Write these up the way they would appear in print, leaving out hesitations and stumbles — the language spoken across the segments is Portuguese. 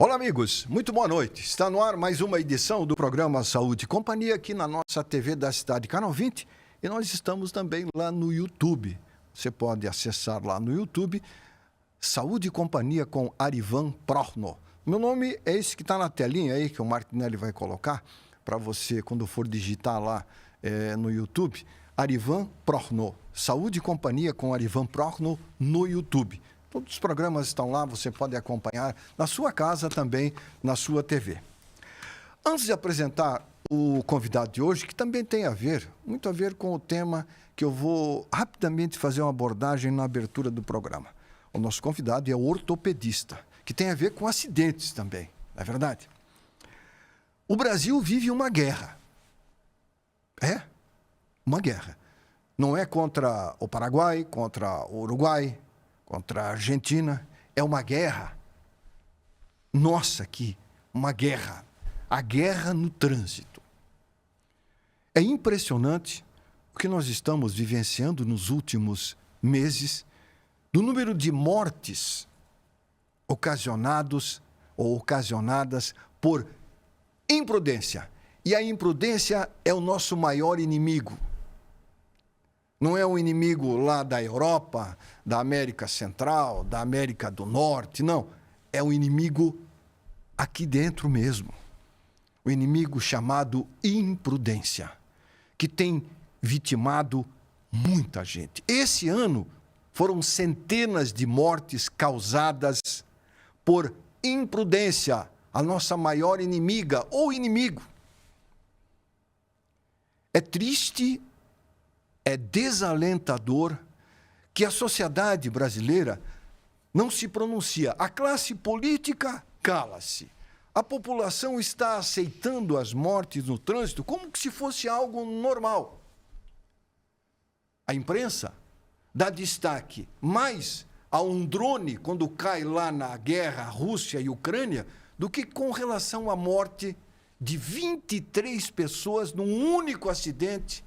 Olá, amigos. Muito boa noite. Está no ar mais uma edição do programa Saúde e Companhia aqui na nossa TV da cidade, Canal 20. E nós estamos também lá no YouTube. Você pode acessar lá no YouTube, Saúde e Companhia com Arivan Prochnow. Meu nome é esse que está na telinha aí, que o Martinelli vai colocar para você quando for digitar lá no YouTube. Arivan Prochnow. Saúde e Companhia com Arivan Prochnow no YouTube. Todos os programas estão lá, você pode acompanhar na sua casa também, na sua TV. Antes de apresentar o convidado de hoje, que também tem muito a ver com o tema que eu vou rapidamente fazer uma abordagem na abertura do programa. O nosso convidado é ortopedista, que tem a ver com acidentes também, não é verdade? O Brasil vive uma guerra. É, uma guerra. Não é contra o Paraguai, contra o Uruguai, contra a Argentina, é uma guerra. Nossa, aqui, uma guerra. A guerra no trânsito. É impressionante o que nós estamos vivenciando nos últimos meses, do número de mortes ocasionadas por imprudência. E a imprudência é o nosso maior inimigo. Não é um inimigo lá da Europa, da América Central, da América do Norte, não. É um inimigo aqui dentro mesmo. O inimigo chamado imprudência, que tem vitimado muita gente. Esse ano foram centenas de mortes causadas por imprudência, a nossa maior inimiga ou inimigo. É triste, é desalentador que a sociedade brasileira não se pronuncia. A classe política cala-se. A população está aceitando as mortes no trânsito como se fosse algo normal. A imprensa dá destaque mais a um drone quando cai lá na guerra Rússia e Ucrânia do que com relação à morte de 23 pessoas num único acidente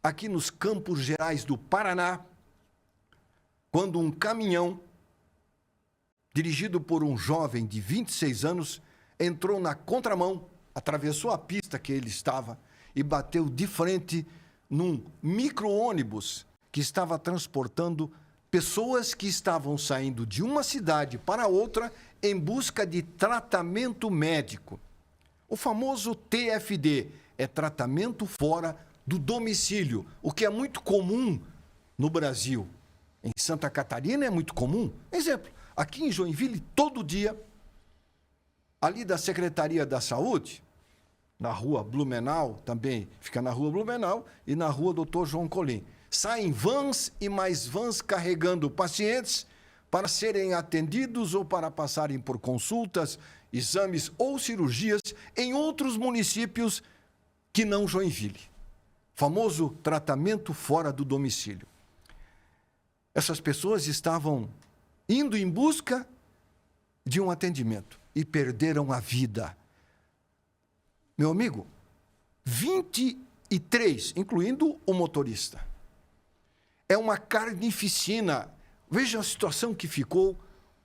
aqui nos Campos Gerais do Paraná, quando um caminhão, dirigido por um jovem de 26 anos, entrou na contramão, atravessou a pista que ele estava e bateu de frente num micro-ônibus que estava transportando pessoas que estavam saindo de uma cidade para outra em busca de tratamento médico. O famoso TFD é tratamento fora do domicílio, o que é muito comum no Brasil. Em Santa Catarina é muito comum. Exemplo, aqui em Joinville, todo dia, ali da Secretaria da Saúde, na rua Blumenau, também fica na rua Blumenau, e na rua Dr. João Colim, saem vans e mais vans carregando pacientes para serem atendidos ou para passarem por consultas, exames ou cirurgias em outros municípios que não Joinville. Famoso tratamento fora do domicílio. Essas pessoas estavam indo em busca de um atendimento e perderam a vida. Meu amigo, 23, incluindo o motorista. É uma carnificina. Veja a situação que ficou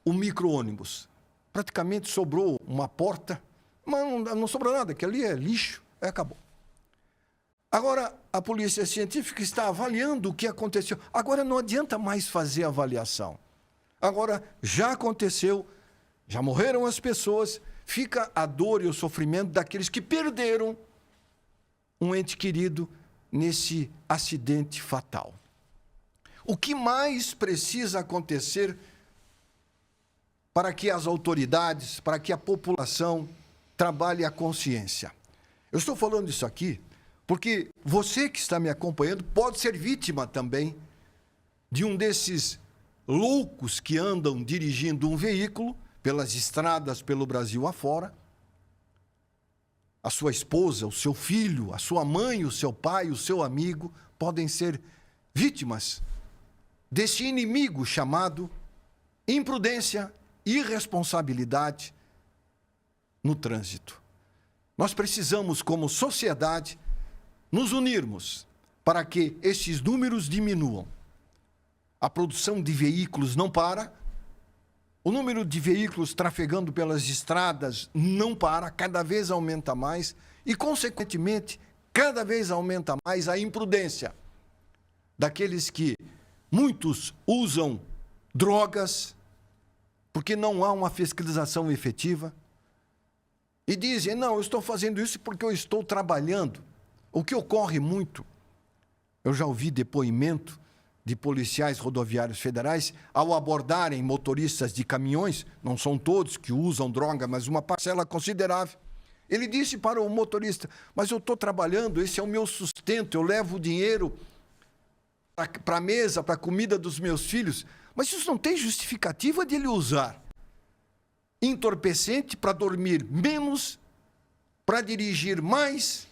o micro-ônibus. Praticamente sobrou uma porta, mas não sobrou nada, que ali é lixo, acabou. Agora, a polícia científica está avaliando o que aconteceu. Agora não adianta mais fazer avaliação. Agora já aconteceu, já morreram as pessoas, fica a dor e o sofrimento daqueles que perderam um ente querido nesse acidente fatal. O que mais precisa acontecer para que as autoridades, para que a população trabalhe a consciência? Eu estou falando isso aqui porque você que está me acompanhando pode ser vítima também de um desses loucos que andam dirigindo um veículo pelas estradas pelo Brasil afora. A sua esposa, o seu filho, a sua mãe, o seu pai, o seu amigo podem ser vítimas desse inimigo chamado imprudência, irresponsabilidade no trânsito. Nós precisamos, como sociedade, nos unirmos para que esses números diminuam. A produção de veículos não para, O número de veículos trafegando pelas estradas não para, cada vez aumenta mais e, consequentemente, cada vez aumenta mais a imprudência daqueles que muitos usam drogas, porque não há uma fiscalização efetiva, e dizem, não, eu estou fazendo isso porque eu estou trabalhando. O que ocorre muito, eu já ouvi depoimento de policiais rodoviários federais, ao abordarem motoristas de caminhões, não são todos que usam droga, mas uma parcela considerável. Ele disse para o motorista, mas eu estou trabalhando, esse é o meu sustento, eu levo dinheiro para a mesa, para a comida dos meus filhos, mas isso não tem justificativa de ele usar entorpecente para dormir menos, para dirigir mais,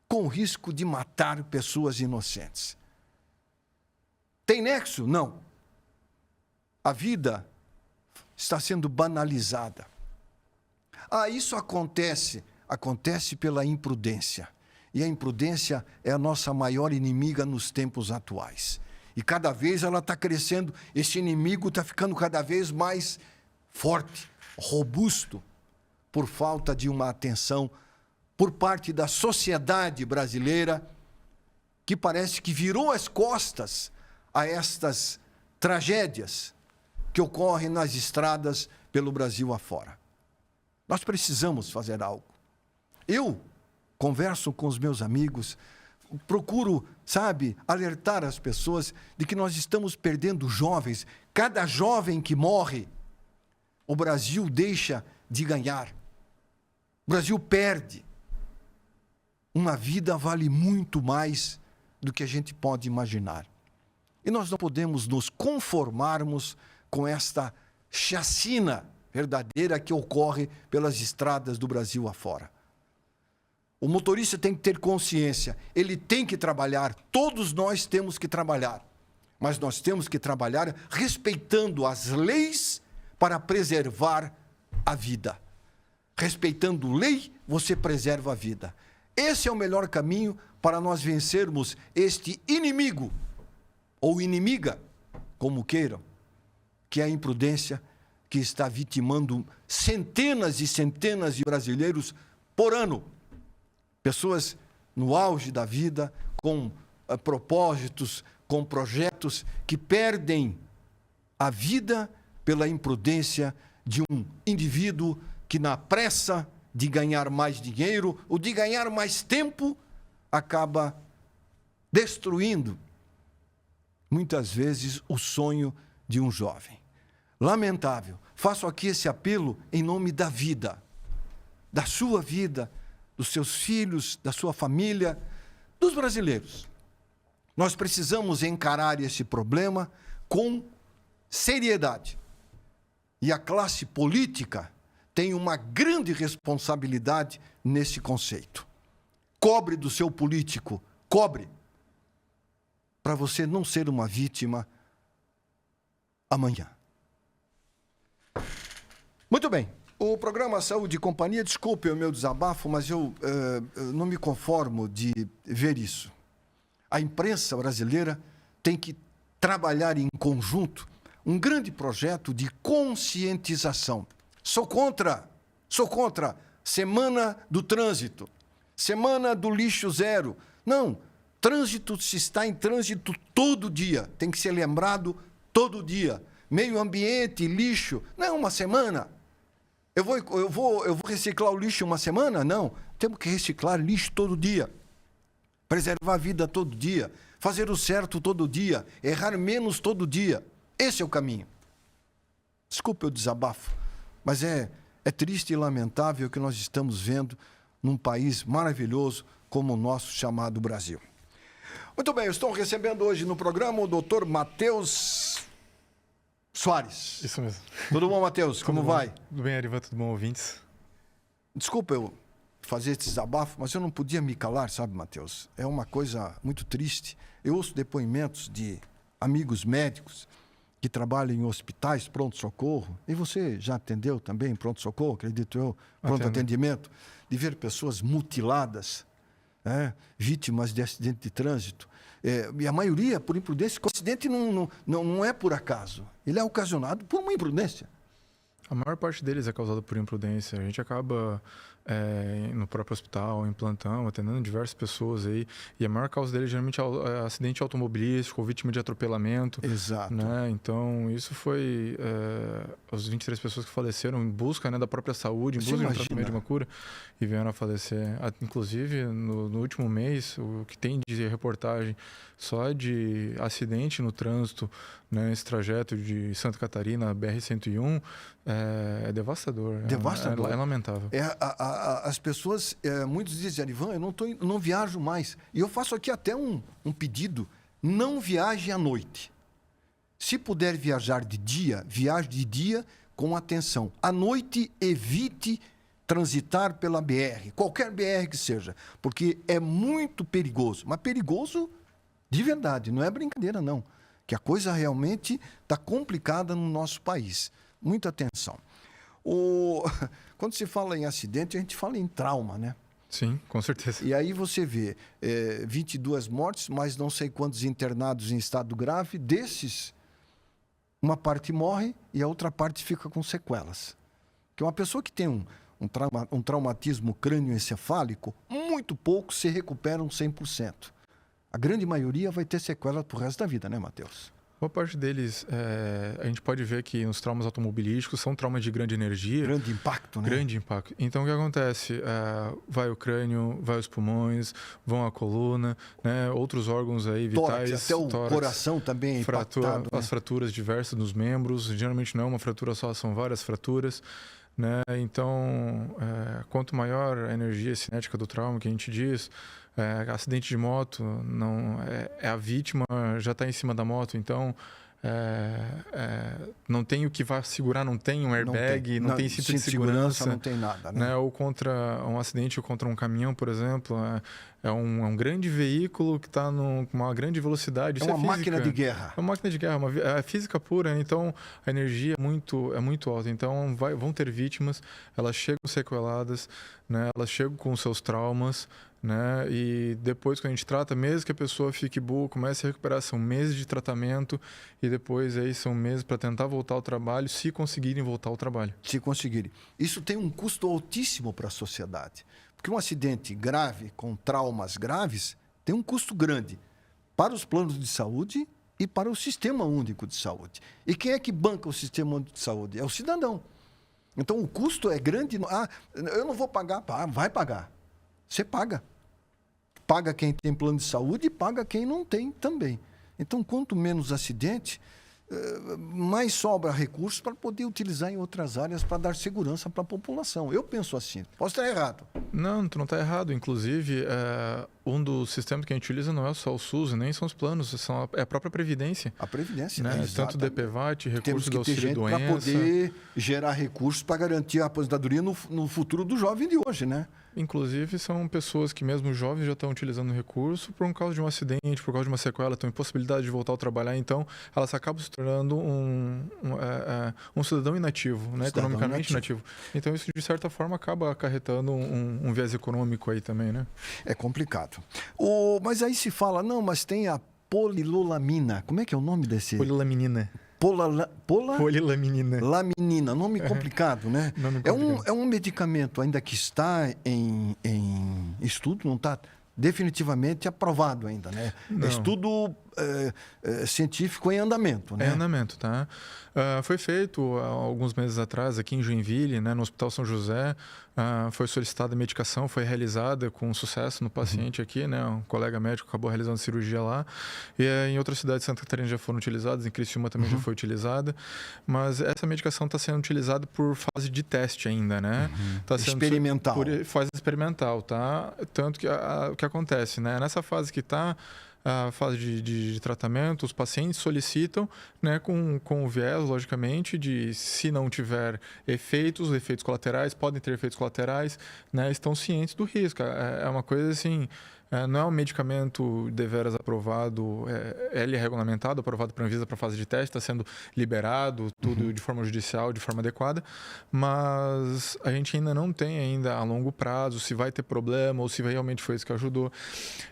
com o risco de matar pessoas inocentes. Tem nexo? Não. A vida está sendo banalizada. Isso acontece pela imprudência. E a imprudência é a nossa maior inimiga nos tempos atuais. E cada vez ela está crescendo, esse inimigo está ficando cada vez mais forte, robusto, por falta de uma atenção por parte da sociedade brasileira, que parece que virou as costas a estas tragédias que ocorrem nas estradas pelo Brasil afora. Nós precisamos fazer algo. Eu converso com os meus amigos, procuro, alertar as pessoas de que nós estamos perdendo jovens. Cada jovem que morre, o Brasil deixa de ganhar. O Brasil perde. Uma vida vale muito mais do que a gente pode imaginar. E nós não podemos nos conformarmos com esta chacina verdadeira que ocorre pelas estradas do Brasil afora. O motorista tem que ter consciência, ele tem que trabalhar, todos nós temos que trabalhar, mas nós temos que trabalhar respeitando as leis para preservar a vida. Respeitando lei, você preserva a vida. Esse é o melhor caminho para nós vencermos este inimigo, ou inimiga, como queiram, que é a imprudência que está vitimando centenas e centenas de brasileiros por ano. Pessoas no auge da vida, com propósitos, com projetos, que perdem a vida pela imprudência de um indivíduo que, na pressa de ganhar mais dinheiro ou de ganhar mais tempo, acaba destruindo, muitas vezes, o sonho de um jovem. Lamentável. Faço aqui esse apelo em nome da vida, da sua vida, dos seus filhos, da sua família, dos brasileiros. Nós precisamos encarar esse problema com seriedade. E a classe política tem uma grande responsabilidade nesse conceito. Cobre do seu político, cobre, para você não ser uma vítima amanhã. Muito bem. O programa Saúde e Companhia, desculpe o meu desabafo, mas eu não me conformo de ver isso. A imprensa brasileira tem que trabalhar em conjunto um grande projeto de conscientização. Sou contra Semana do Trânsito, Semana do Lixo Zero. Não, trânsito se está em trânsito todo dia, tem que ser lembrado todo dia. Meio ambiente, lixo, não é uma semana. Eu vou reciclar o lixo uma semana? Não, temos que reciclar lixo todo dia. Preservar a vida todo dia, fazer o certo todo dia, errar menos todo dia. Esse é o caminho. Desculpe o desabafo, mas é triste e lamentável o que nós estamos vendo num país maravilhoso como o nosso chamado Brasil. Muito bem, eu estou recebendo hoje no programa o Dr. Matheus Soares. Isso mesmo. Tudo bom, Matheus? Como vai? Tudo bem, Arivan? Tudo bom, ouvintes? Desculpa eu fazer esse desabafo, mas eu não podia me calar, sabe, Matheus? É uma coisa muito triste. Eu ouço depoimentos de amigos médicos que trabalham em hospitais, pronto-socorro, e você já atendeu também pronto-socorro, acredito eu, pronto-atendimento, de ver pessoas mutiladas, vítimas de acidente de trânsito. E a maioria por imprudência. O acidente não é por acaso, ele é ocasionado por uma imprudência. A maior parte deles é causada por imprudência. A gente acaba no próprio hospital, em plantão, atendendo diversas pessoas aí. E a maior causa deles geralmente é acidente automobilístico ou vítima de atropelamento. Exato. Né? Então, isso foi as 23 pessoas que faleceram em busca, né, da própria saúde, em busca de um tratamento, de uma cura, e vieram a falecer. Inclusive, no último mês, o que tem de reportagem só de acidente no trânsito, né, esse trajeto de Santa Catarina, BR-101, é devastador. Devastador. É lamentável. As pessoas, muitos dizem, Ivan, eu não viajo mais. E eu faço aqui até um pedido, não viaje à noite. Se puder viajar de dia, viaje de dia com atenção. À noite, evite transitar pela BR, qualquer BR que seja, porque é muito perigoso. Mas perigoso de verdade, não é brincadeira, não. Que a coisa realmente está complicada no nosso país. Muita atenção. Quando se fala em acidente, a gente fala em trauma, né? Sim, com certeza. E aí você vê 22 mortes, mas não sei quantos internados em estado grave. Desses, uma parte morre e a outra parte fica com sequelas. Porque uma pessoa que tem um traumatismo crânioencefálico, muito poucos se recuperam 100%. A grande maioria vai ter sequela pro resto da vida, né, Matheus? Boa parte deles, a gente pode ver que os traumas automobilísticos são traumas de grande energia. Grande impacto, né? Grande impacto. Então, o que acontece? Vai o crânio, vai os pulmões, vão a coluna, né? Outros órgãos aí vitais. Tórax, até o coração também é impactado, as fraturas diversas nos membros. Geralmente não é uma fratura só, são várias fraturas. Né? Então, quanto maior a energia cinética do trauma, que a gente diz, acidente de moto, não a vítima já está em cima da moto, então não tem o que vá segurar, não tem um airbag, não tem cinto de segurança, não tem nada, né? Ou contra um acidente ou contra um caminhão, por exemplo, é um grande veículo que está com uma grande velocidade. É uma máquina de guerra. É uma máquina de guerra, é física pura, então a energia é muito alta. Então vão ter vítimas, elas chegam sequeladas, né? Elas chegam com seus traumas, né? E depois, quando a gente trata, mesmo que a pessoa fique boa, comece a recuperar, são meses de tratamento e depois aí são meses para tentar voltar ao trabalho, se conseguirem voltar ao trabalho. Se conseguirem. Isso tem um custo altíssimo para a sociedade. Porque um acidente grave, com traumas graves, tem um custo grande para os planos de saúde e para o Sistema Único de Saúde. E quem é que banca o Sistema Único de Saúde? É o cidadão. Então, o custo é grande. Eu não vou pagar. Vai pagar. Você paga. Paga quem tem plano de saúde e paga quem não tem também. Então, quanto menos acidente, mais sobra recursos para poder utilizar em outras áreas para dar segurança para a população. Eu penso assim. Posso estar errado. Não, tu não está errado. Inclusive, um dos sistemas que a gente utiliza não é só o SUS, nem são os planos, é a própria Previdência. A Previdência, né? Tanto o DPVAT, recurso do auxílio-doença. Para poder gerar recursos para garantir a aposentadoria no futuro do jovem de hoje, né? Inclusive, são pessoas que mesmo jovens já estão utilizando o recurso por causa de um acidente, por causa de uma sequela, estão em possibilidade de voltar ao trabalhar. Então, elas acabam se tornando um cidadão inativo, né? Economicamente inativo. Então, isso, de certa forma, acaba acarretando um viés econômico aí também, né? É complicado. Mas aí se fala, não, mas tem a polilolamina. Como é que é o nome desse? Polilaminina. Polilaminina. Laminina, nome complicado, né? Nome complicado. É um medicamento ainda que está em estudo, não está definitivamente aprovado ainda, né? Não. É estudo científico em andamento, né? É andamento, tá? Foi feito há alguns meses atrás aqui em Joinville, né, no Hospital São José. Foi solicitada a medicação, foi realizada com sucesso no paciente aqui, né? Um colega médico acabou realizando cirurgia lá. E em outras cidades de Santa Catarina já foram utilizadas, em Criciúma também já foi utilizada. Mas essa medicação está sendo utilizada por fase de teste ainda, né? Tá sendo experimental. Por fase experimental, tá? Tanto que o que acontece, né? Nessa fase que está a fase de tratamento, os pacientes solicitam, né, com o viés, logicamente, de se não tiver efeitos colaterais, podem ter efeitos colaterais, né, estão cientes do risco. É uma coisa assim, não é um medicamento deveras aprovado, ele é regulamentado, aprovado para a Anvisa para fase de teste, está sendo liberado, tudo de forma judicial, de forma adequada, mas a gente ainda não tem ainda a longo prazo se vai ter problema ou se realmente foi isso que ajudou.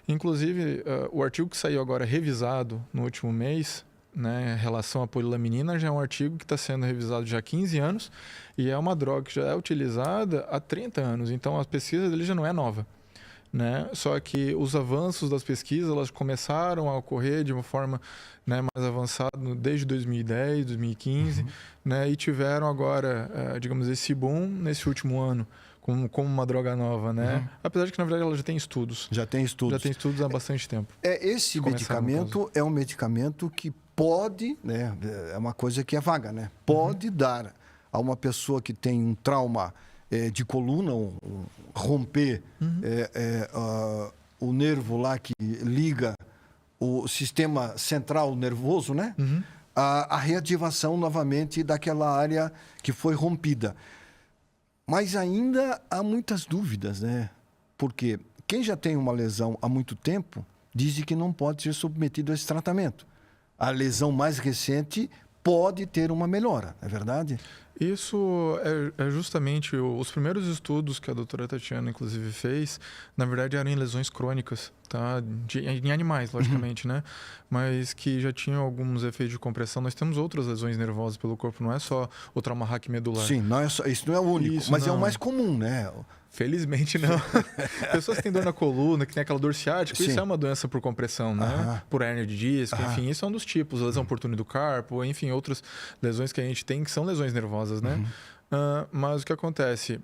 Inclusive, o artigo que saiu agora revisado no último mês, né, em relação à polilaminina, já é um artigo que está sendo revisado já há 15 anos e é uma droga que já é utilizada há 30 anos. Então, a pesquisa dele já não é nova, né? Só que os avanços das pesquisas elas começaram a ocorrer de uma forma, né, mais avançada desde 2010, 2015, né, e tiveram agora, digamos, esse boom nesse último ano. Como uma droga nova, né? Apesar de que, na verdade, ela já tem estudos. Já tem estudos. Já tem estudos há bastante tempo. Esse medicamento é um medicamento que pode, né? É uma coisa que é vaga, né? Pode dar a uma pessoa que tem um trauma de coluna, romper o nervo lá que liga o sistema central nervoso, né? A reativação novamente daquela área que foi rompida. Mas ainda há muitas dúvidas, né? Porque quem já tem uma lesão há muito tempo diz que não pode ser submetido a esse tratamento. A lesão mais recente pode ter uma melhora, não é verdade? Isso é justamente os primeiros estudos que a doutora Tatiana, inclusive, fez, na verdade, eram em lesões crônicas, tá? Em animais, logicamente, né? Mas que já tinham alguns efeitos de compressão. Nós temos outras lesões nervosas pelo corpo, não é só o trauma raquimedular. Sim, não é só, isso não é o único, mas é o mais comum, né? Felizmente não. Pessoas que têm dor na coluna, que tem aquela dor ciática, isso é uma doença por compressão, né? Por hérnia de disco, enfim, isso é um dos tipos. Lesão por túnel do carpo, enfim, outras lesões que a gente tem que são lesões nervosas, né? Mas o que acontece?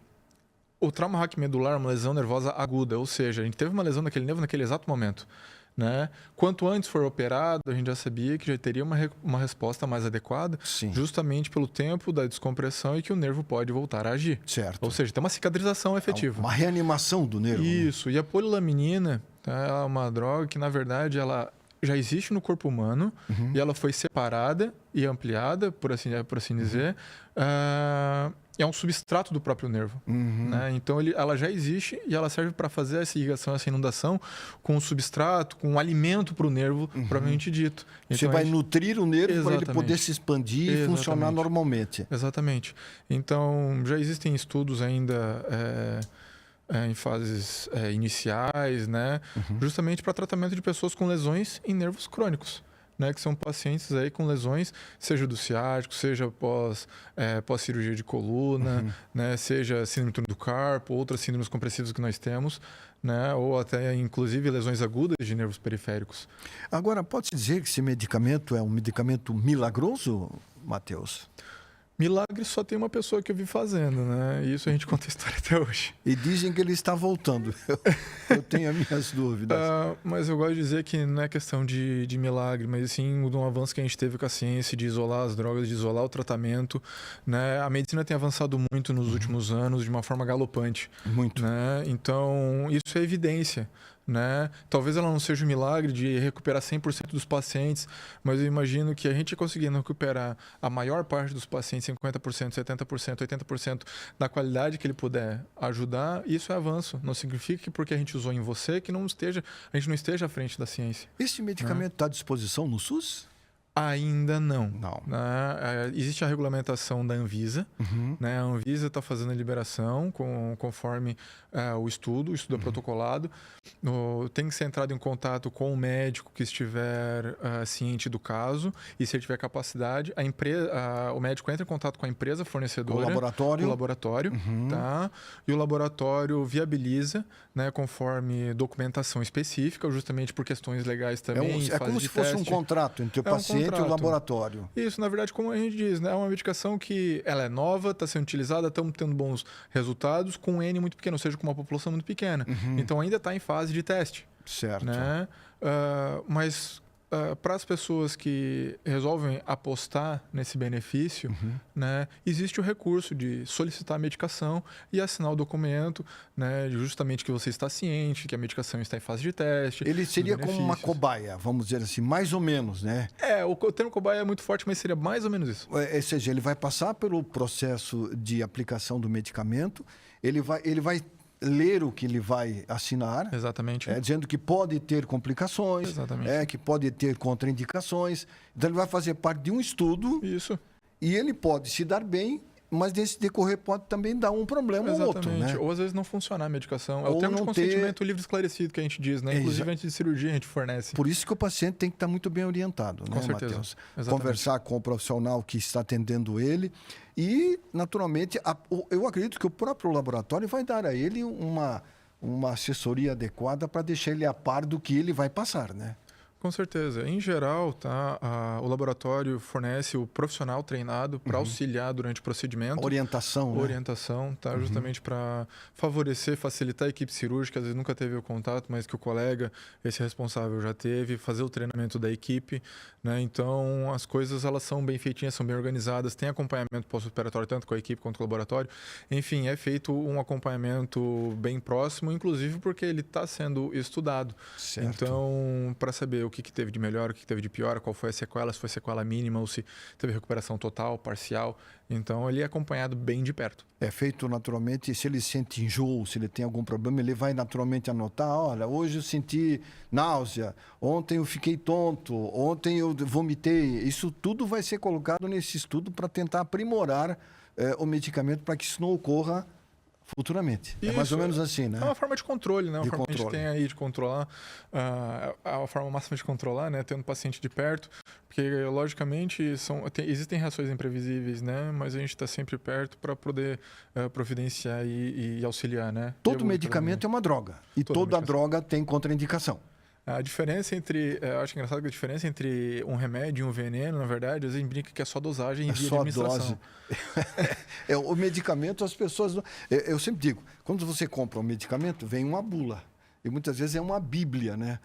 O trauma raquimedular é uma lesão nervosa aguda, ou seja, a gente teve uma lesão naquele nervo naquele exato momento. Né? Quanto antes for operado, a gente já sabia que já teria uma resposta mais adequada, justamente pelo tempo da descompressão e que o nervo pode voltar a agir. Certo. Ou seja, tem uma cicatrização efetiva. Uma reanimação do nervo. Isso. Né? E a polilaminina é uma droga que, na verdade, ela já existe no corpo humano e ela foi separada e ampliada, por assim dizer. É um substrato do próprio nervo. Né? Então, ela já existe e ela serve para fazer essa irrigação, essa inundação com o substrato, com o alimento para o nervo, propriamente dito. Então, você vai nutrir o nervo para ele poder se expandir e funcionar normalmente. Exatamente. Então, já existem estudos ainda em fases iniciais, né? Justamente para tratamento de pessoas com lesões em nervos crônicos. Né, que são pacientes aí com lesões, seja do ciático, seja pós-cirurgia de coluna, né, seja síndrome do túnel do carpo, outras síndromes compressivas que nós temos, né, ou até, inclusive, lesões agudas de nervos periféricos. Agora, pode-se dizer que esse medicamento é um medicamento milagroso, Matheus? Milagre só tem uma pessoa que eu vi fazendo, né? E isso a gente conta a história até hoje. E dizem que ele está voltando. Eu tenho as minhas dúvidas. Mas eu gosto de dizer que não é questão de milagre, mas sim de um avanço que a gente teve com a ciência, de isolar as drogas, de isolar o tratamento. Né? A medicina tem avançado muito nos últimos anos, de uma forma galopante. Muito. Né? Então, isso é evidência. Né? Talvez ela não seja um milagre de recuperar 100% dos pacientes, mas eu imagino que a gente conseguindo recuperar a maior parte dos pacientes, 50%, 70%, 80% da qualidade que ele puder ajudar, isso é avanço. Não significa que porque a gente usou em você que a gente não esteja à frente da ciência. Esse medicamento está à disposição no SUS? Ainda não. Não. Né? Existe a regulamentação da Anvisa. Né? A Anvisa está fazendo a liberação conforme o estudo é protocolado. Tem que ser entrado em contato com o médico que estiver ciente do caso e se ele tiver capacidade, o médico entra em contato com a empresa fornecedora. O laboratório. Tá? E o laboratório viabiliza, né, conforme documentação específica, justamente por questões legais também. É como se fosse um contrato entre o paciente e o laboratório. Isso, na verdade, como a gente diz, né, é uma medicação que ela é nova, está sendo utilizada, estamos tendo bons resultados com um N muito pequeno, ou seja, com uma população muito pequena. Então ainda está em fase de teste. Certo. Né? Mas para as pessoas que resolvem apostar nesse benefício, né, existe o recurso de solicitar a medicação e assinar o documento, né, justamente que você está ciente, que a medicação está em fase de teste. Ele seria como uma cobaia, vamos dizer assim, mais ou menos, né? O termo cobaia é muito forte, mas seria mais ou menos isso. Ou seja, ele vai passar pelo processo de aplicação do medicamento, ele vai ler o que ele vai assinar. Exatamente. Dizendo que pode ter complicações, que pode ter contraindicações. Então, ele vai fazer parte de um estudo. Isso. E ele pode se dar bem, mas nesse decorrer pode também dar um problema ou outro, né? Ou às vezes não funcionar a medicação. É Ou o termo de não consentimento livre esclarecido que a gente diz, né? Inclusive antes de cirurgia a gente fornece. Por isso que o paciente tem que estar muito bem orientado, Com né, certeza. Matheus? Exatamente. Conversar com o profissional que está atendendo ele e, naturalmente, eu acredito que o próprio laboratório vai dar a ele uma assessoria adequada para deixar ele a par do que ele vai passar, né? Com certeza. Em geral, tá, o laboratório fornece o profissional treinado para auxiliar durante o procedimento. Orientação, né? Orientação, tá? Justamente para favorecer, facilitar a equipe cirúrgica, às vezes nunca teve o contato, mas que o colega, esse responsável, já teve, fazer o treinamento da equipe, né? Então, as coisas elas são bem feitinhas, são bem organizadas, tem acompanhamento pós-operatório tanto com a equipe quanto com o laboratório. Enfim, é feito um acompanhamento bem próximo, inclusive porque ele está sendo estudado. Certo. Então, para saber o que teve de melhor, o que teve de pior, qual foi a sequela, se foi sequela mínima ou se teve recuperação total, parcial. Então, ele é acompanhado bem de perto. É feito naturalmente, se ele sente enjoo, se ele tem algum problema, ele vai naturalmente anotar, olha, hoje eu senti náusea, ontem eu fiquei tonto, ontem eu vomitei. Isso tudo vai ser colocado nesse estudo para tentar aprimorar o medicamento para que isso não ocorra futuramente. Isso, é mais ou menos assim, né? É uma forma de controle, né? Uma De forma controle. que a gente tem aí de controlar, a forma máxima de controlar, né? Tendo o paciente de perto, porque logicamente existem reações imprevisíveis, né? Mas a gente está sempre perto para poder providenciar e auxiliar, né? Todo medicamento é uma droga e toda droga tem contraindicação. A diferença entre, eu acho engraçado que a diferença entre um remédio e um veneno, na verdade, às vezes brinca que é só dosagem e via de administração. O medicamento, as pessoas... Eu sempre digo, quando você compra um medicamento, vem uma bula. E muitas vezes é uma bíblia, né?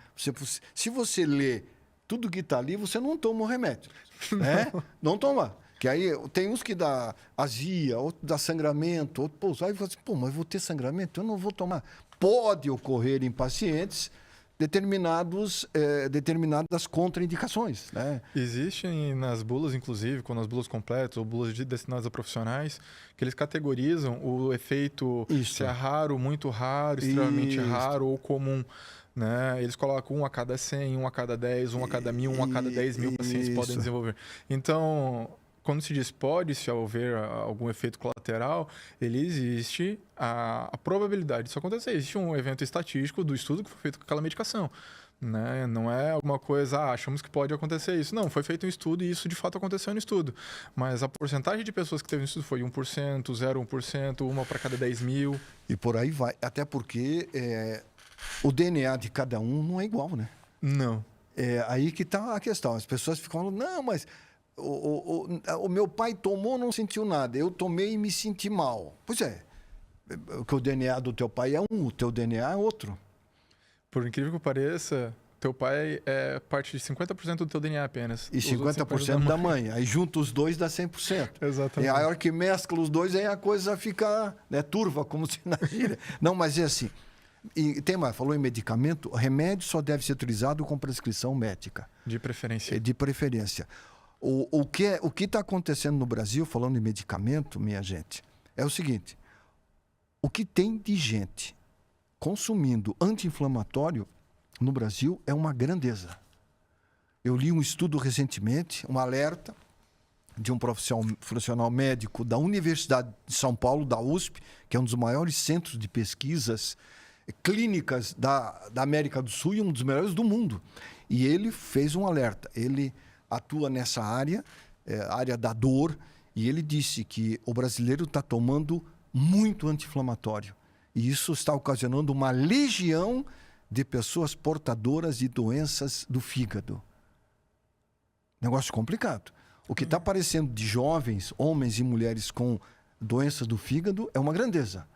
Se você lê tudo que está ali, você não toma o remédio. Né? Não toma. Que aí tem uns que dá azia, outro dá sangramento, outro... Aí você fala assim, mas eu vou ter sangramento? Eu não vou tomar. Pode ocorrer em pacientes... determinadas contraindicações, né? Existem nas bulas, inclusive, quando as bulas completas ou bulas destinadas a profissionais, que eles categorizam o efeito se é raro, muito raro, extremamente raro ou comum. Né? Eles colocam 1 a cada 100, 1 a cada 10, 1 a cada 1000, 1 a cada 10 mil pacientes podem desenvolver. Então, quando se diz pode-se haver algum efeito colateral, ele existe a probabilidade disso acontecer. Existe um evento estatístico do estudo que foi feito com aquela medicação. Né? Não é alguma coisa, achamos que pode acontecer isso. Não, foi feito um estudo e isso de fato aconteceu no estudo. Mas a porcentagem de pessoas que teve no estudo foi 1%, 0,1%, 1 para cada 10 mil. E por aí vai. Até porque o DNA de cada um não é igual, né? Não. É aí que está a questão. As pessoas ficam falando, não, mas... O meu pai tomou, não sentiu nada. Eu tomei e me senti mal. Pois é. Que o DNA do teu pai é um, o teu DNA é outro. Por incrível que pareça, teu pai é parte de 50% do teu DNA apenas. E 50% da mãe. Aí junta os dois dá 100%. Exatamente. E a hora que mescla os dois, aí a coisa fica turva, como se na gíria. Não, mas é assim. E tem mais, falou em medicamento, o remédio só deve ser utilizado com prescrição médica. De preferência. De preferência. O que está acontecendo no Brasil, falando em medicamento, minha gente, é o seguinte: o que tem de gente consumindo anti-inflamatório no Brasil é uma grandeza. Eu li um estudo recentemente, um alerta de um profissional médico da Universidade de São Paulo, da USP, que é um dos maiores centros de pesquisas clínicas da América do Sul e um dos melhores do mundo. E ele fez um alerta. Ele atua nessa área, área da dor, e ele disse que o brasileiro está tomando muito anti-inflamatório. E isso está ocasionando uma legião de pessoas portadoras de doenças do fígado. Negócio complicado. O que está aparecendo de jovens, homens e mulheres com doenças do fígado é uma grandeza.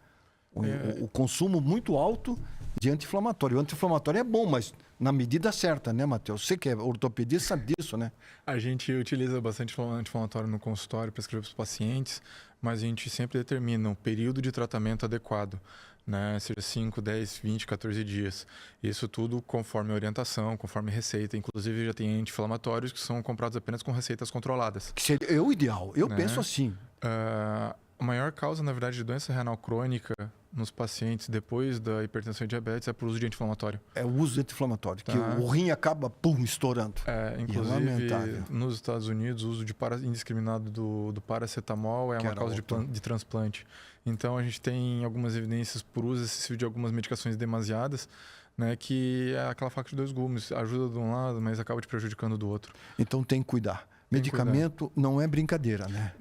O consumo muito alto de anti-inflamatório. O anti-inflamatório é bom, mas na medida certa, né, Matheus? Você que é ortopedista sabe disso, né? A gente utiliza bastante anti-inflamatório no consultório para escrever para os pacientes, mas a gente sempre determina um período de tratamento adequado, né? Seja 5, 10, 20, 14 dias. Isso tudo conforme orientação, conforme receita. Inclusive, já tem anti-inflamatórios que são comprados apenas com receitas controladas. Que seria o ideal. Eu penso assim. A maior causa, na verdade, de doença renal crônica nos pacientes depois da hipertensão e diabetes é por uso de anti-inflamatório. É o uso de anti-inflamatório, Tá. que o rim acaba, estourando. Inclusive, lamentável. nos Estados Unidos, o uso de indiscriminado do paracetamol é Que uma era causa outro. de transplante. Então, a gente tem algumas evidências por uso excessivo de algumas medicações demasiadas, né, que é aquela faca de dois gumes. Ajuda de um lado, mas acaba te prejudicando do outro. Então tem que cuidar. Medicamento não é brincadeira, né?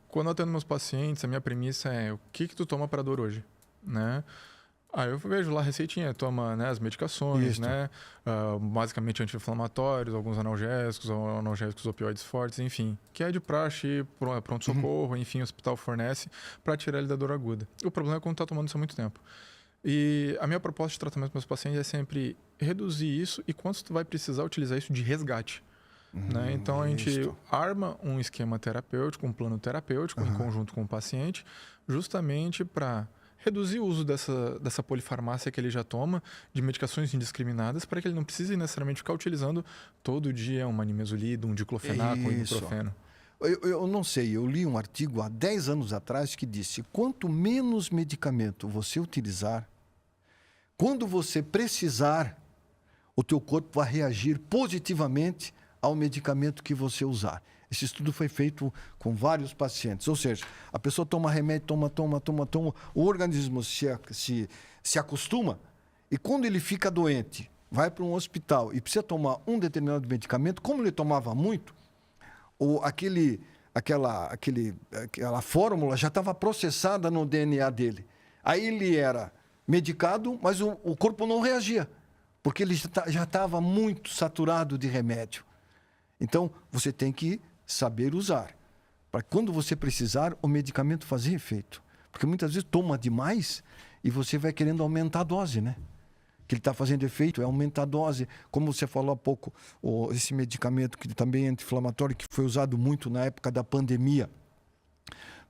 Quando eu atendo meus pacientes, a minha premissa é o que tu toma para dor hoje, né? Aí eu vejo lá a receitinha, toma, né, as medicações, Isso. né? Basicamente anti-inflamatórios, alguns analgésicos opioides fortes, enfim. Que é de praxe, pronto-socorro, enfim, o hospital fornece para tirar ele da dor aguda. O problema é quando tá tomando isso há muito tempo. E a minha proposta de tratamento para meus pacientes é sempre reduzir isso e quanto tu vai precisar utilizar isso de resgate. Né? Então a gente arma um esquema terapêutico, um plano terapêutico em conjunto com o paciente, justamente para reduzir o uso dessa polifarmácia que ele já toma, de medicações indiscriminadas, para que ele não precise necessariamente ficar utilizando todo dia uma nimesulida, um diclofenaco, um ibuprofeno. Eu não sei, eu li um artigo há 10 anos atrás que disse: quanto menos medicamento você utilizar, quando você precisar, o teu corpo vai reagir positivamente ao medicamento que você usar. Esse estudo foi feito com vários pacientes. Ou seja, a pessoa toma remédio, toma, o organismo se acostuma e quando ele fica doente, vai para um hospital e precisa tomar um determinado medicamento, como ele tomava muito, aquela fórmula já estava processada no DNA dele. Aí ele era medicado, mas o corpo não reagia, porque ele já estava muito saturado de remédio. Então, você tem que saber usar, para quando você precisar, o medicamento fazer efeito. Porque muitas vezes toma demais e você vai querendo aumentar a dose, né? Que ele está fazendo efeito, é aumentar a dose. Como você falou há pouco, esse medicamento que também é anti-inflamatório, que foi usado muito na época da pandemia.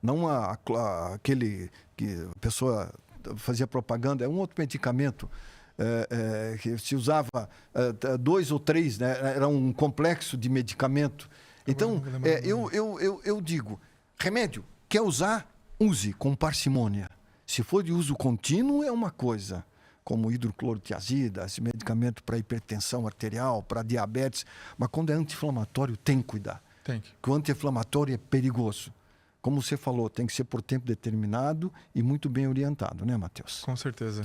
Não aquele que a pessoa fazia propaganda, é um outro medicamento. Que se usava 2 ou 3, né? Era um complexo de medicamento. Então, eu digo, remédio, quer usar? Use com parcimônia. Se for de uso contínuo, é uma coisa, como hidroclorotiazida, esse medicamento para hipertensão arterial, para diabetes, mas quando é anti-inflamatório, tem que cuidar. Tem que. Porque o anti-inflamatório é perigoso. Como você falou, tem que ser por tempo determinado e muito bem orientado, né, Matheus? Com certeza.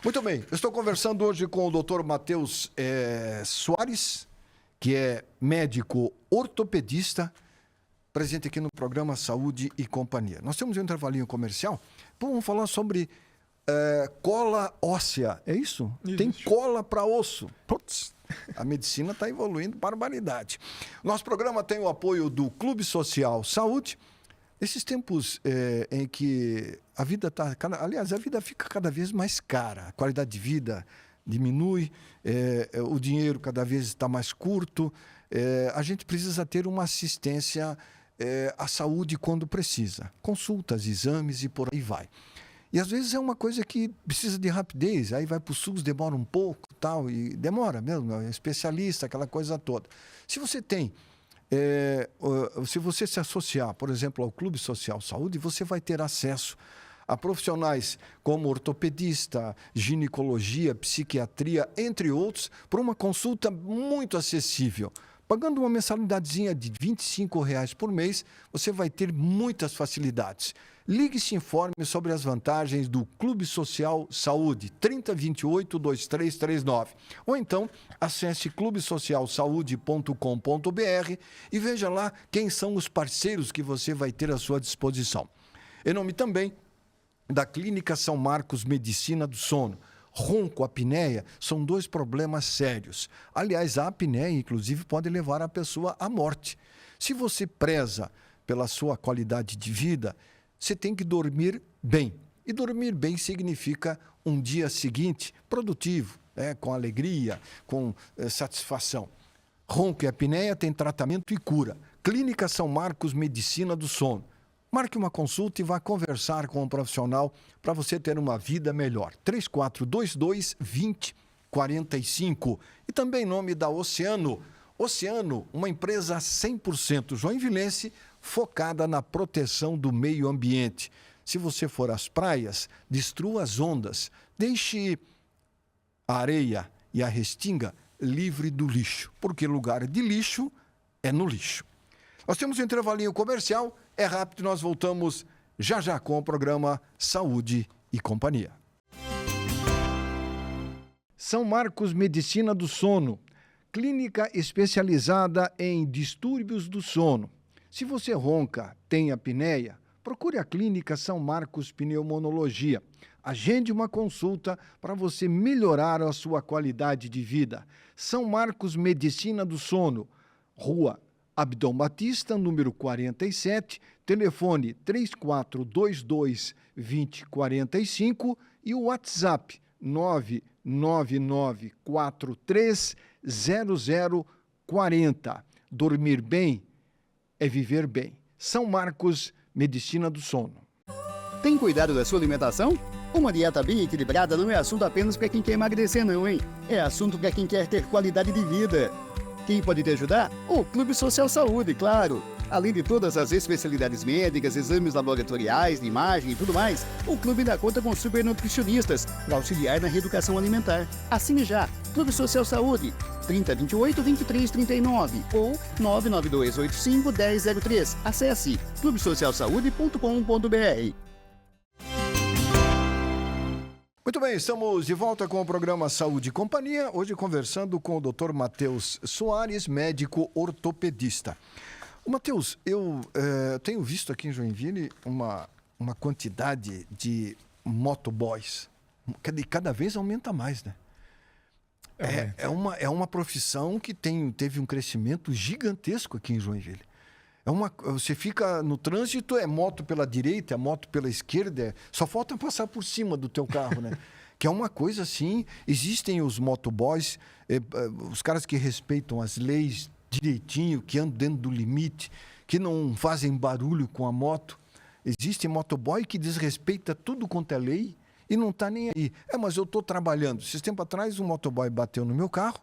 Muito bem. Eu estou conversando hoje com o Dr. Matheus Soares, que é médico ortopedista, presente aqui no programa Saúde e Companhia. Nós temos um intervalinho comercial. Vamos falar sobre cola óssea. É isso? Tem cola para osso. Putz, a medicina está evoluindo barbaridade. Nosso programa tem o apoio do Clube Social Saúde. Esses tempos em que a vida a vida fica cada vez mais cara, a qualidade de vida diminui, o dinheiro cada vez está mais curto, a gente precisa ter uma assistência à saúde quando precisa, consultas, exames e por aí vai. E às vezes é uma coisa que precisa de rapidez, aí vai para o SUS, demora um pouco, tal, e demora mesmo, é especialista, aquela coisa toda. Se você tem se você se associar, por exemplo, ao Clube Social Saúde, você vai ter acesso a profissionais como ortopedista, ginecologia, psiquiatria, entre outros, por uma consulta muito acessível. Pagando uma mensalidadezinha de R$ 25,00 por mês, você vai ter muitas facilidades. Ligue e se informe sobre as vantagens do Clube Social Saúde, 3028-2339. Ou então, acesse clubesocialsaude.com.br e veja lá quem são os parceiros que você vai ter à sua disposição. Em nome também da Clínica São Marcos Medicina do Sono. Ronco, apneia, são 2 problemas sérios. Aliás, a apneia, inclusive, pode levar a pessoa à morte. Se você preza pela sua qualidade de vida, você tem que dormir bem. E dormir bem significa um dia seguinte produtivo, com alegria, com satisfação. Ronco e apneia tem tratamento e cura. Clínica São Marcos Medicina do Sono. Marque uma consulta e vá conversar com um profissional para você ter uma vida melhor. 3422-2045. E também em nome da Oceano. Oceano, uma empresa 100% joinvilense focada na proteção do meio ambiente. Se você for às praias, destrua as ondas. Deixe a areia e a restinga livre do lixo, porque lugar de lixo é no lixo. Nós temos um intervalinho comercial, é rápido, nós voltamos já já com o programa Saúde e Companhia. São Marcos Medicina do Sono, clínica especializada em distúrbios do sono. Se você ronca, tem apneia, procure a clínica São Marcos Pneumonologia. Agende uma consulta para você melhorar a sua qualidade de vida. São Marcos Medicina do Sono, Rua Abdom Batista, número 47, telefone 3422-2045 e o WhatsApp 999430040. Dormir bem é viver bem. São Marcos Medicina do Sono. Tem cuidado da sua alimentação? Uma dieta bem equilibrada não é assunto apenas para quem quer emagrecer, não, hein? É assunto para quem quer ter qualidade de vida. Quem pode te ajudar? O Clube Social Saúde, claro. Além de todas as especialidades médicas, exames laboratoriais, de imagem e tudo mais, o clube dá conta com super nutricionistas para auxiliar na reeducação alimentar. Assine já, Clube Social Saúde, 3028-2339 ou 99285-1003. Acesse clubesocialsaude.com.br. Muito bem, estamos de volta com o programa Saúde e Companhia, hoje conversando com o Dr. Matheus Soares, médico ortopedista. Matheus, eu tenho visto aqui em Joinville uma quantidade de motoboys, que cada vez aumenta mais, né? É uma profissão que teve um crescimento gigantesco aqui em Joinville. Você fica no trânsito, é moto pela direita, é moto pela esquerda, só falta passar por cima do teu carro, né? Que é uma coisa assim. Existem os motoboys, os caras que respeitam as leis direitinho, que andam dentro do limite, que não fazem barulho com a moto. Existe motoboy que desrespeita tudo quanto é lei e não está nem aí. Mas eu estou trabalhando. Esses tempos atrás, um motoboy bateu no meu carro.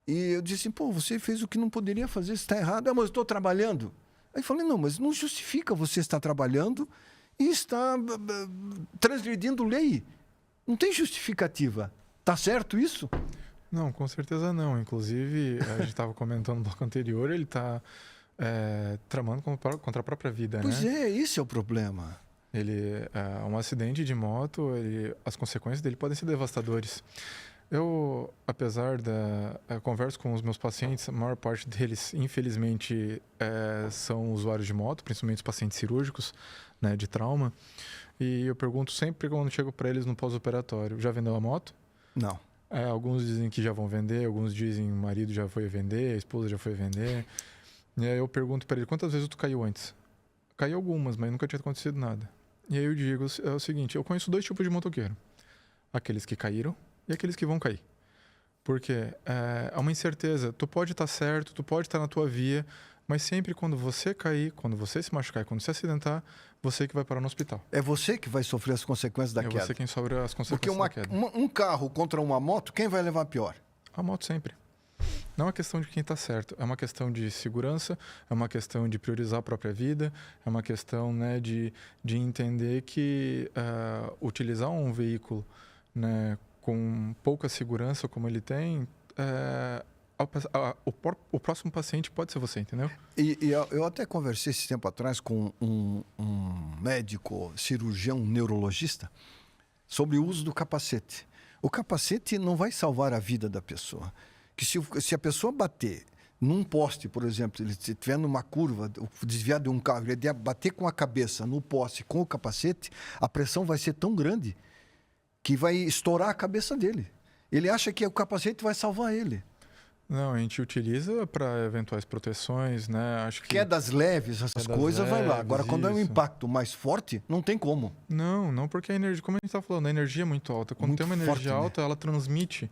E eu disse assim, você fez o que não poderia fazer, você está errado. Mas eu estou trabalhando. Aí eu falei, não, mas não justifica você estar trabalhando e está transgredindo lei. Não tem justificativa. Está certo isso? Não, com certeza não. Inclusive, a gente estava comentando no bloco anterior, ele está tramando contra a própria vida, Pois né? Esse é o problema. Um acidente de moto, as consequências dele podem ser devastadores. Eu, apesar converso com os meus pacientes, a maior parte deles, infelizmente, são usuários de moto, principalmente os pacientes cirúrgicos, né, de trauma. E eu pergunto sempre quando chego para eles no pós-operatório, já vendeu a moto? Não. Alguns dizem que já vão vender, alguns dizem o marido já foi vender, a esposa já foi vender. E aí eu pergunto para ele, quantas vezes tu caiu antes? Caí algumas, mas nunca tinha acontecido nada. E aí eu digo o seguinte, eu conheço 2 tipos de motoqueiro. Aqueles que caíram e aqueles que vão cair. Porque é uma incerteza. Tu pode estar certo, tu pode estar na tua via, mas sempre quando você cair, quando você se machucar, quando você acidentar, você que vai parar no hospital. É você que vai sofrer as consequências da queda. É você quem sofre as consequências da queda. Porque um carro contra uma moto, quem vai levar pior? A moto sempre. Não é uma questão de quem está certo, é uma questão de segurança, é uma questão de priorizar a própria vida, é uma questão, né, de entender que utilizar um veículo, né, com pouca segurança como ele tem, o próximo paciente pode ser você, entendeu? E eu até conversei esse tempo atrás com um médico cirurgião neurologista sobre o uso do capacete. O capacete não vai salvar a vida da pessoa. Que se a pessoa bater num poste, por exemplo, ele estiver numa curva, desviado de um carro, ele bater com a cabeça no poste com o capacete, a pressão vai ser tão grande que vai estourar a cabeça dele. Ele acha que o capacete vai salvar ele. Não, a gente utiliza para eventuais proteções, né? Acho que quedas leves, essas coisas, vai lá. Agora, quando é um impacto mais forte, não tem como. Não porque a energia, como a gente está falando, a energia é muito alta. Quando tem uma energia alta, ela transmite,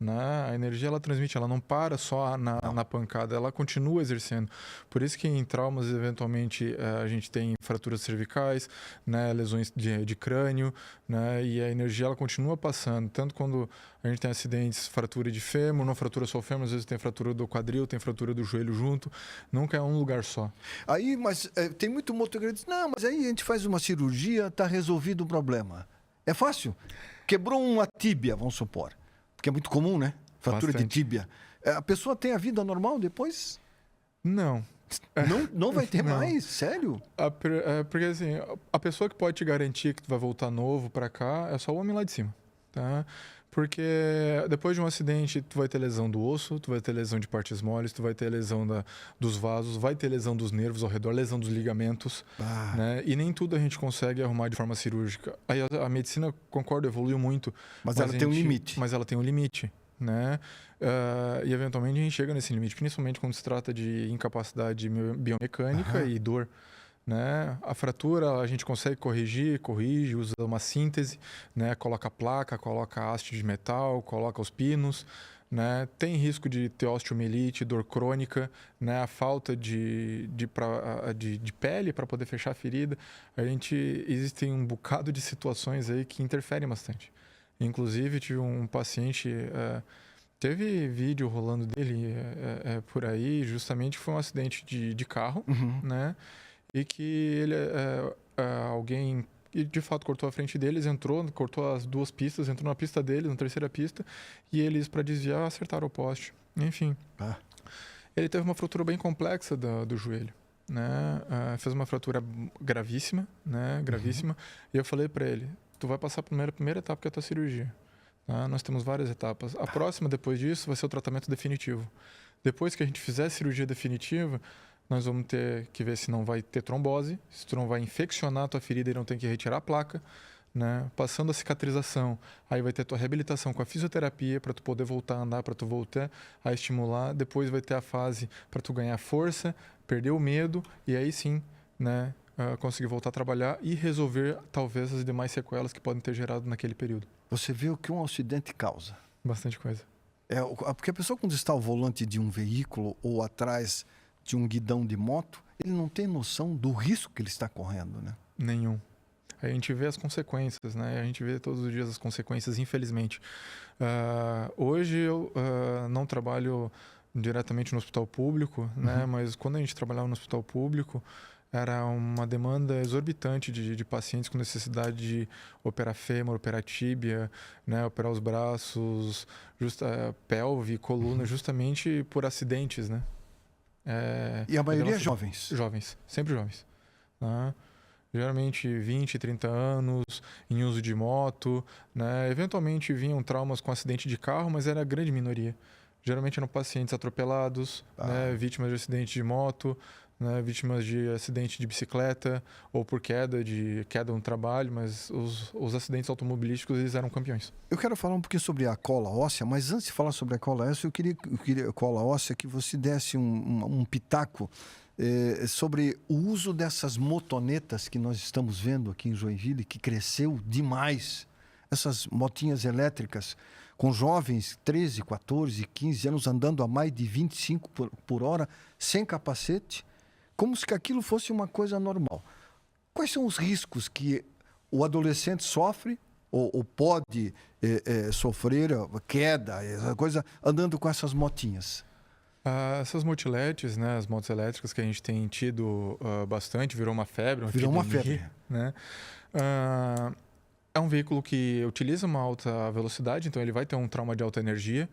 né? A energia ela transmite, ela não para só na pancada, ela continua exercendo. Por isso que em traumas, eventualmente, a gente tem fraturas cervicais, né? Lesões de crânio, né? E a energia ela continua passando. Tanto quando a gente tem acidentes, fratura de fêmur, não fratura só o fêmur, às vezes tem fratura do quadril, tem fratura do joelho junto. Nunca é um lugar só. Aí, mas tem muito motoqueiro que diz, não, mas aí a gente faz uma cirurgia, está resolvido o problema. É fácil. Quebrou uma tíbia, vamos supor. Porque é muito comum, né? Fratura de tíbia. A pessoa tem a vida normal depois? Não. Não vai ter mais? Sério? Porque assim, a pessoa que pode te garantir que tu vai voltar novo pra cá é só o homem lá de cima, tá? Porque depois de um acidente, tu vai ter lesão do osso, tu vai ter lesão de partes moles, tu vai ter lesão dos vasos, vai ter lesão dos nervos ao redor, lesão dos ligamentos, né? E nem tudo a gente consegue arrumar de forma cirúrgica. Aí a medicina, concordo, evoluiu muito. Mas ela tem um limite. Mas ela tem um limite, né? E eventualmente a gente chega nesse limite, principalmente quando se trata de incapacidade biomecânica e dor. Né? A fratura a gente consegue corrige, usa uma síntese, né? Coloca placa, coloca haste de metal, coloca os pinos, né? Tem risco de ter osteomielite, dor crônica, né? A falta de pele para poder fechar a ferida. Existem um bocado de situações aí que interferem bastante. Inclusive tive um paciente, teve vídeo rolando dele por aí, justamente foi um acidente de carro, né? E que alguém de fato cortou a frente deles, cortou as duas pistas, entrou na pista deles, na terceira pista, e eles, para desviar, acertaram o poste. Enfim, ele teve uma fratura bem complexa do joelho, né? Fez uma fratura gravíssima, né? Gravíssima. E eu falei para ele, tu vai passar pela primeira etapa que é a tua cirurgia. Tá? Nós temos várias etapas. A próxima, depois disso, vai ser o tratamento definitivo. Depois que a gente fizer a cirurgia definitiva, nós vamos ter que ver se não vai ter trombose, se tu não vai infeccionar a tua ferida e não tem que retirar a placa, né? Passando a cicatrização, aí vai ter a tua reabilitação com a fisioterapia para tu poder voltar a andar, para tu voltar a estimular. Depois vai ter a fase para tu ganhar força, perder o medo e aí sim, né? Conseguir voltar a trabalhar e resolver talvez as demais sequelas que podem ter gerado naquele período. Você vê o que um acidente causa. Bastante coisa. Porque a pessoa quando está ao volante de um veículo ou atrás de um guidão de moto, ele não tem noção do risco que ele está correndo, né? Nenhum. A gente vê as consequências, né? A gente vê todos os dias as consequências, infelizmente. Hoje eu não trabalho diretamente no hospital público, né? Mas quando a gente trabalhava no hospital público, era uma demanda exorbitante de pacientes com necessidade de operar fêmur, operar tíbia, né? Operar os braços, pelve, coluna, justamente por acidentes, né? E a maioria é jovens? Jovens, sempre jovens. Né? Geralmente 20, 30 anos, em uso de moto. Né? Eventualmente vinham traumas com acidente de carro, mas era a grande minoria. Geralmente eram pacientes atropelados, né? Vítimas de acidente de moto, né? Vítimas de acidente de bicicleta ou por queda no trabalho, mas os acidentes automobilísticos eles eram campeões. Eu quero falar um pouquinho sobre a cola óssea, mas antes de falar sobre a cola óssea, eu queria cola óssea que você desse um pitaco sobre o uso dessas motonetas que nós estamos vendo aqui em Joinville, que cresceu demais. Essas motinhas elétricas com jovens 13, 14, 15 anos andando a mais de 25 por hora, sem capacete, como se aquilo fosse uma coisa normal. Quais são os riscos que o adolescente sofre ou pode sofrer, queda, essa coisa, andando com essas motinhas? Essas motiletes, né, as motos elétricas que a gente tem tido bastante, virou uma febre. Virou uma febre. Né? É um veículo que utiliza uma alta velocidade, então ele vai ter um trauma de alta energia.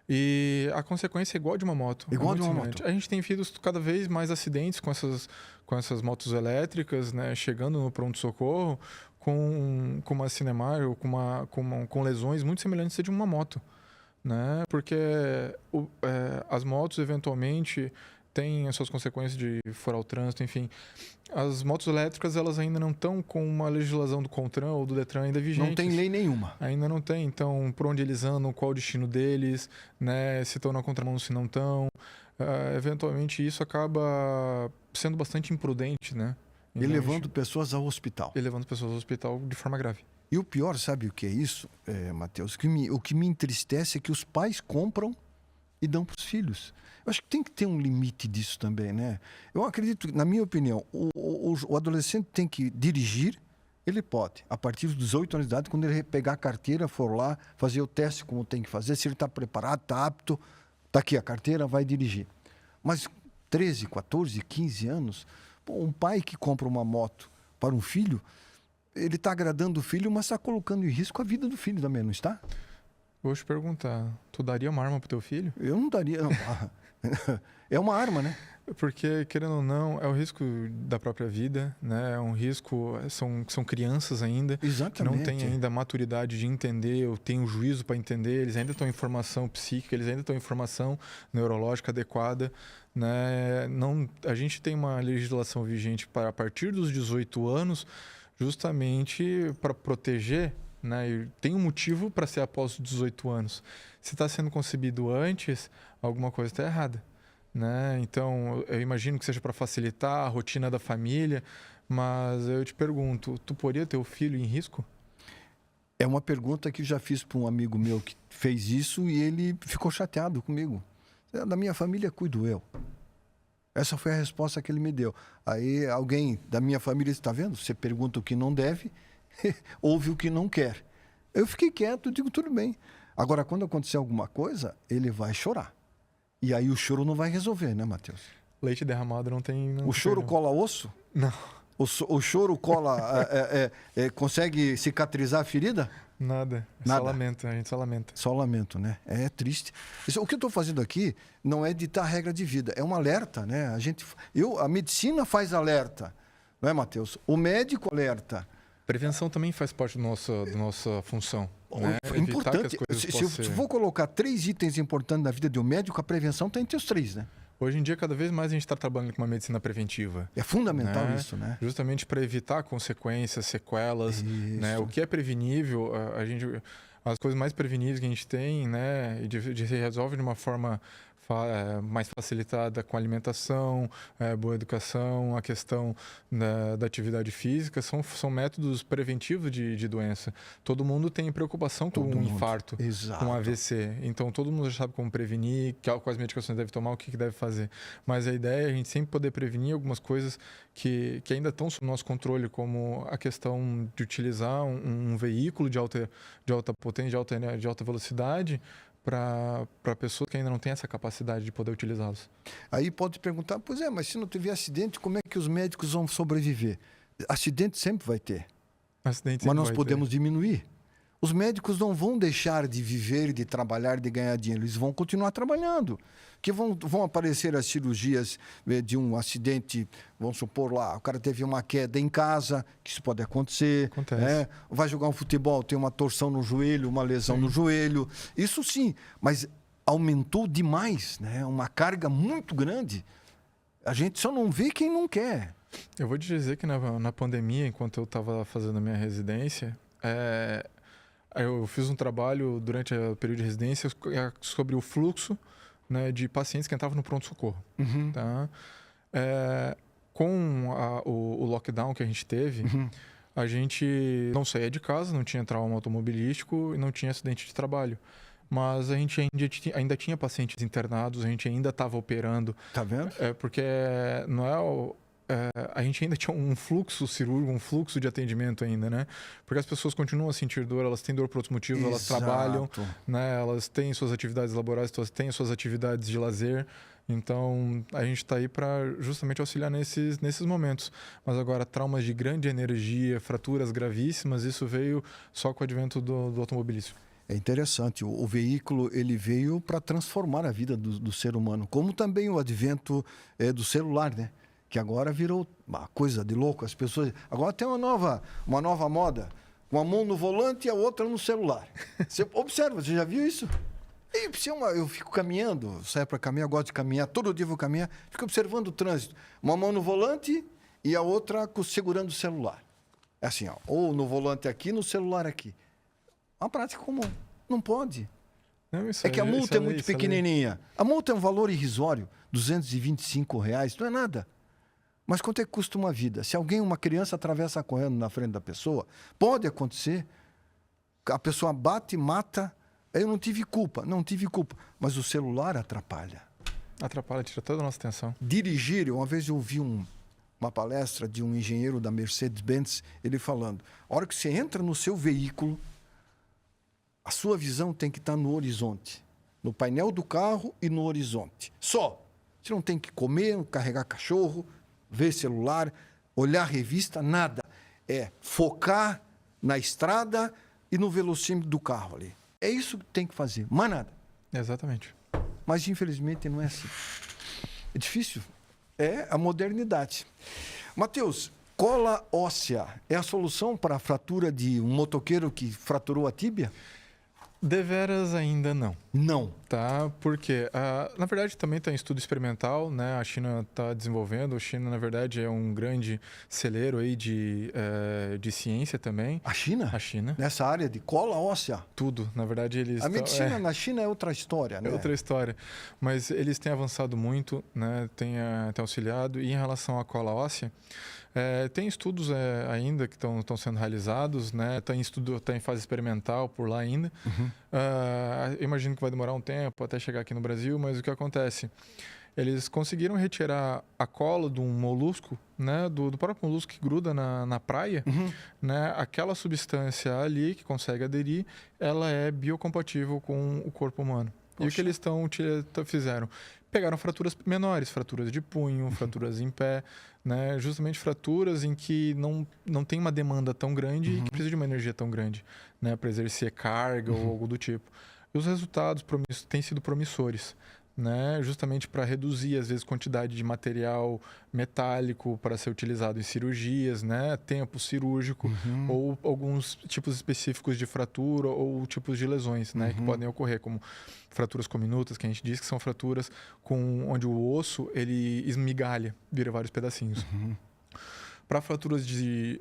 E a consequência é igual de uma moto. Igual de uma moto. A gente tem visto cada vez mais acidentes com essas motos elétricas, né, chegando no pronto-socorro com uma Cinemar ou com lesões muito semelhantes a de uma moto. Né? Porque as motos, eventualmente, têm as suas consequências de furar o trânsito, enfim. As motos elétricas, elas ainda não estão com uma legislação do CONTRAN ou do DETRAN ainda vigente. Não tem lei nenhuma. Ainda não tem. Então, por onde eles andam, qual o destino deles, né? Se estão na contramão, se não estão. Eventualmente, isso acaba sendo bastante imprudente, né? E levando pessoas ao hospital. E levando pessoas ao hospital de forma grave. E o pior, sabe o que é isso, Matheus? O que me entristece é que os pais compram e dão para os filhos. Eu acho que tem que ter um limite disso também, né? Eu acredito, na minha opinião, o adolescente tem que dirigir, ele pode, a partir dos 18 anos de idade, quando ele pegar a carteira, for lá, fazer o teste como tem que fazer, se ele está preparado, está apto, está aqui a carteira, vai dirigir. Mas 13, 14, 15 anos, um pai que compra uma moto para um filho, ele está agradando o filho, mas está colocando em risco a vida do filho também, não está? Vou te perguntar, tu daria uma arma pro teu filho? Eu não daria. Não. É uma arma, né? Porque, querendo ou não, é o risco da própria vida, né? É um risco, são crianças ainda, Exatamente. que não têm ainda a maturidade de entender, ou têm o juízo para entender, eles ainda estão em formação psíquica, eles ainda estão em formação neurológica adequada, né? Não, a gente tem uma legislação vigente para a partir dos 18 anos, justamente para proteger, né? E tem um motivo para ser após os 18 anos. Se está sendo concebido antes, alguma coisa está errada, né? Então, eu imagino que seja para facilitar a rotina da família, mas eu te pergunto, tu poria ter o filho em risco? É uma pergunta que eu já fiz para um amigo meu que fez isso e ele ficou chateado comigo. Da minha família cuido eu. Essa foi a resposta que ele me deu. Aí alguém da minha família está vendo? Você pergunta o que não deve, ouve o que não quer. Eu fiquei quieto, digo tudo bem. Agora, quando acontecer alguma coisa, ele vai chorar. E aí o choro não vai resolver, né, Matheus? Leite derramado não tem... Não o tem choro perdão. cola osso? Não. O choro cola... consegue cicatrizar a ferida? Nada. Nada. Só lamenta, a gente só lamenta. Só lamento, né? É triste. O que eu estou fazendo aqui não é ditar regra de vida, é um alerta, né? A medicina faz alerta, não é, Matheus? O médico alerta. Prevenção também faz parte da nossa função. Né? Importante. Se eu vou colocar 3 itens importantes na vida de um médico, a prevenção está entre os 3, né? Hoje em dia, cada vez mais a gente está trabalhando com uma medicina preventiva. É fundamental, né? Isso, né? Justamente para evitar consequências, sequelas. Né? O que é prevenível, as coisas mais preveníveis que a gente tem, né? E se resolve de uma forma mais facilitada com alimentação, boa educação, a questão da atividade física, são métodos preventivos de doença. Todo mundo tem preocupação com um infarto, Exato. com um AVC. Então, todo mundo já sabe como prevenir, quais medicações deve tomar, o que deve fazer. Mas a ideia é a gente sempre poder prevenir algumas coisas que ainda estão sob nosso controle, como a questão de utilizar um veículo de alta potência, de alta velocidade, para pessoas que ainda não têm essa capacidade de poder utilizá-los. Aí pode perguntar, mas se não tiver acidente, como é que os médicos vão sobreviver? Acidente sempre vai ter. Mas nós podemos diminuir. Os médicos não vão deixar de viver, de trabalhar, de ganhar dinheiro. Eles vão continuar trabalhando. Que vão aparecer as cirurgias de um acidente, vamos supor lá, o cara teve uma queda em casa, que isso pode acontecer. Acontece. Vai jogar um futebol, tem uma torção no joelho, uma lesão no joelho. Isso sim, mas aumentou demais, né? Uma carga muito grande. A gente só não vê quem não quer. Eu vou te dizer que na pandemia, enquanto eu estava fazendo a minha residência, eu fiz um trabalho durante o período de residência sobre o fluxo, né, de pacientes que entravam no pronto-socorro. Uhum. Tá? Com o lockdown que a gente teve, a gente não saía de casa, não tinha trauma automobilístico e não tinha acidente de trabalho. Mas a gente ainda tinha pacientes internados, a gente ainda estava operando. Tá vendo? Porque não a gente ainda tinha um fluxo cirúrgico, um fluxo de atendimento ainda, né? Porque as pessoas continuam a sentir dor, elas têm dor por outros motivos, Exato. Elas trabalham, né? Elas têm suas atividades laborais, têm suas atividades de lazer. Então, a gente está aí para justamente auxiliar nesses momentos. Mas agora, traumas de grande energia, fraturas gravíssimas, isso veio só com o advento do automobilismo. É interessante, o veículo ele veio para transformar a vida do ser humano, como também o advento do celular, né? Que agora virou uma coisa de louco. As pessoas agora tem uma nova moda, uma mão no volante e a outra no celular. Você observa, você já viu isso? Eu fico caminhando, saio para caminhar, gosto de caminhar, todo dia vou caminhar, fico observando o trânsito. Uma mão no volante e a outra segurando o celular. É assim, ou no volante aqui, no celular aqui. Uma prática comum. Não pode. Não, que a multa é muito pequenininha. A multa é um valor irrisório, R$225, não é nada. Mas quanto é que custa uma vida? Se uma criança atravessa correndo na frente da pessoa, pode acontecer. A pessoa bate, mata. Eu não tive culpa. Não tive culpa. Mas o celular atrapalha. Atrapalha, tira toda a nossa atenção. Dirigir, uma vez eu ouvi uma palestra de um engenheiro da Mercedes-Benz, ele falando, a hora que você entra no seu veículo, a sua visão tem que estar no horizonte. No painel do carro e no horizonte. Só. Você não tem que comer, carregar cachorro, ver celular, olhar revista, nada. É focar na estrada e no velocímetro do carro ali. É isso que tem que fazer, mais nada. Exatamente. Mas, infelizmente, não é assim. É difícil. É a modernidade. Matheus, cola óssea é a solução para a fratura de um motoqueiro que fraturou a tíbia? Deveras ainda não. Não. Tá, porque, na verdade, também está em estudo experimental, né? A China está desenvolvendo. A China, na verdade, é um grande celeiro aí de ciência também. A China? A China. Nessa área de cola óssea? Tudo. Na verdade, eles... A medicina na China é outra história, né? É outra história. Mas eles têm avançado muito, né? Têm auxiliado. E em relação à cola óssea, tem estudos ainda que estão sendo realizados, né? Está em fase experimental por lá ainda. Uhum. Imagino que vai demorar um tempo até chegar aqui no Brasil, mas o que acontece? Eles conseguiram retirar a cola de um molusco, né? Do próprio molusco que gruda na praia, Uhum. né? Aquela substância ali que consegue aderir, ela é biocompatível com o corpo humano. E o que eles fizeram? Pegaram fraturas menores, fraturas de punho, fraturas em pé, né? Justamente fraturas em que não tem uma demanda tão grande e que precisa de uma energia tão grande, né? Para exercer carga ou algo do tipo. E os resultados têm sido promissores, né? Justamente para reduzir, às vezes, quantidade de material metálico para ser utilizado em cirurgias, né? Tempo cirúrgico, ou alguns tipos específicos de fratura ou tipos de lesões, né? Que podem ocorrer, como fraturas cominutas, que a gente diz que são fraturas onde o osso ele esmigalha, vira vários pedacinhos. Para fraturas de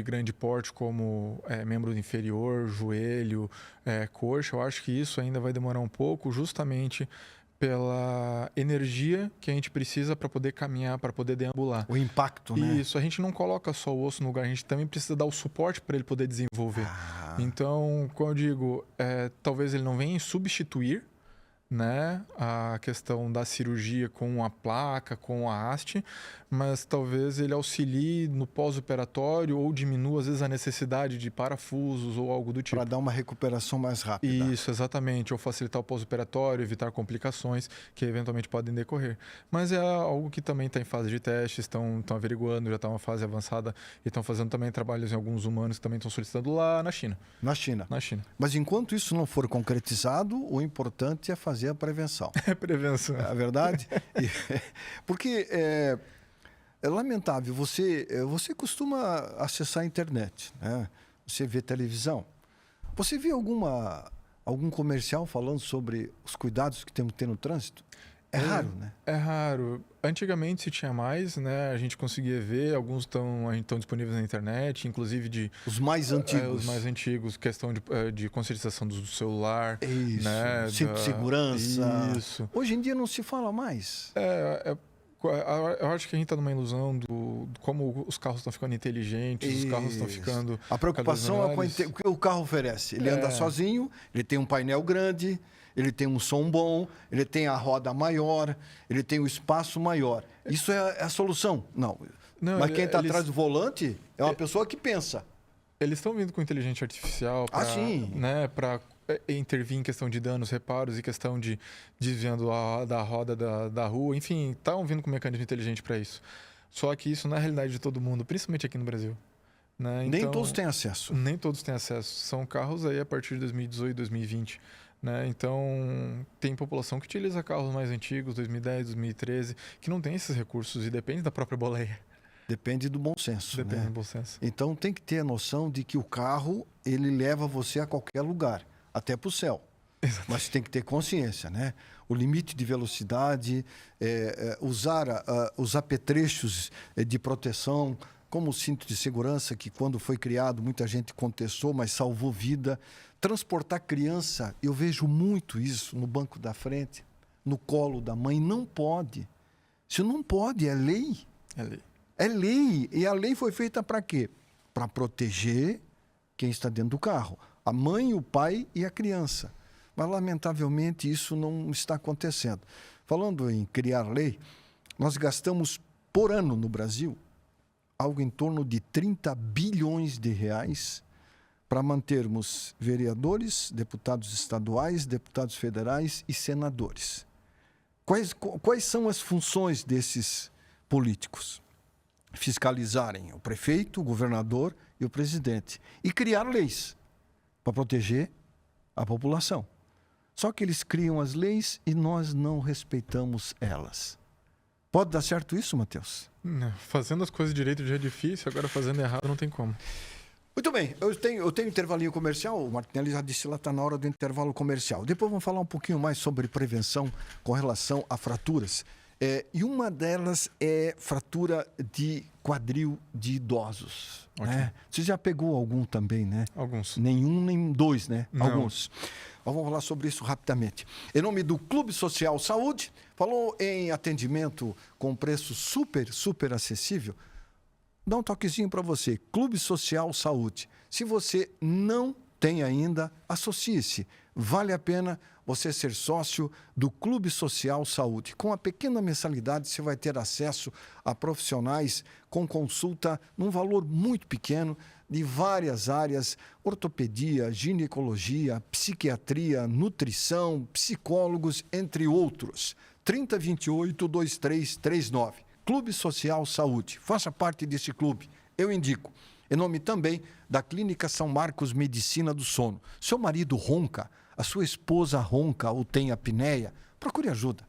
grande porte, como membro inferior, joelho, coxa, eu acho que isso ainda vai demorar um pouco, justamente pela energia que a gente precisa para poder caminhar, para poder deambular. O impacto, né? Isso, a gente não coloca só o osso no lugar, a gente também precisa dar o suporte para ele poder desenvolver. Então, como eu digo, talvez ele não venha substituir, né, a questão da cirurgia com a placa, com a haste, mas talvez ele auxilie no pós-operatório ou diminua, às vezes, a necessidade de parafusos ou algo do tipo. Para dar uma recuperação mais rápida. Isso, exatamente. Ou facilitar o pós-operatório, evitar complicações que eventualmente podem decorrer. Mas é algo que também está em fase de testes, estão averiguando, já está uma fase avançada e estão fazendo também trabalhos em alguns humanos que também estão solicitando lá na China. Na China. Na China. Mas enquanto isso não for concretizado, o importante é fazer a prevenção. É prevenção. É a verdade? Porque é lamentável. Você costuma acessar a internet, né? Você vê televisão. Você vê algum comercial falando sobre os cuidados que temos que ter no trânsito? É raro, né? É raro. Antigamente se tinha mais, né? A gente conseguia ver, alguns estão disponíveis na internet, inclusive os mais antigos. Os mais antigos, questão de conscientização do celular. Isso, né? Cinto de segurança. Isso. Hoje em dia não se fala mais. Eu acho que a gente está numa ilusão do como os carros estão ficando inteligentes, Isso. os carros estão ficando... A preocupação é com o que o carro oferece. Ele anda sozinho, ele tem um painel grande, ele tem um som bom, ele tem a roda maior, ele tem o espaço maior. Isso é a solução? Não. Mas quem está atrás do volante é uma pessoa que pensa. Eles estão vindo com inteligência artificial para intervir em questão de danos, reparos e questão de desviando da roda da rua. Enfim, estão vindo com mecanismo inteligente para isso. Só que isso não é a realidade de todo mundo, principalmente aqui no Brasil. Né? Então, nem todos têm acesso. Nem todos têm acesso. São carros aí a partir de 2018, 2020. Né? Então, tem população que utiliza carros mais antigos, 2010, 2013, que não tem esses recursos e depende da própria boleia. Depende do bom senso. Depende né? do bom senso. Então, tem que ter a noção de que o carro, ele leva você a qualquer lugar, até para o céu. Exatamente. Mas tem que ter consciência, né? O limite de velocidade, usar os apetrechos de proteção, como o cinto de segurança, que quando foi criado muita gente contestou, mas salvou vida. Transportar criança, eu vejo muito isso no banco da frente, no colo da mãe. Não pode. Se não pode, é lei. É lei. É lei. E a lei foi feita para quê? Para proteger quem está dentro do carro. A mãe, o pai e a criança. Mas, lamentavelmente, isso não está acontecendo. Falando em criar lei, nós gastamos por ano no Brasil algo em torno de 30 bilhões de reais para mantermos vereadores, deputados estaduais, deputados federais e senadores. Quais são as funções desses políticos? Fiscalizarem o prefeito, o governador e o presidente. E criar leis para proteger a população. Só que eles criam as leis e nós não respeitamos elas. Pode dar certo isso, Matheus? Não, fazendo as coisas direito já é difícil, agora fazendo errado não tem como. Muito bem, eu tenho intervalinho comercial, o Martinelli já disse lá, está na hora do intervalo comercial. Depois vamos falar um pouquinho mais sobre prevenção com relação a fraturas. E uma delas é fratura de quadril de idosos. Né? Você já pegou algum também, né? Alguns. Nenhum, nem dois, né? Não. Alguns. Vamos falar sobre isso rapidamente. Em nome do Clube Social Saúde, falou em atendimento com preço super acessível. Dá um toquezinho para você. Clube Social Saúde. Se você não tem ainda, associe-se. Vale a pena você ser sócio do Clube Social Saúde. Com a pequena mensalidade, você vai ter acesso a profissionais com consulta num valor muito pequeno, de várias áreas: ortopedia, ginecologia, psiquiatria, nutrição, psicólogos, entre outros. 3028-2339. Clube Social Saúde. Faça parte desse clube. Eu indico. Em nome também da Clínica São Marcos Medicina do Sono. Seu marido ronca, a sua esposa ronca ou tem apneia, procure ajuda.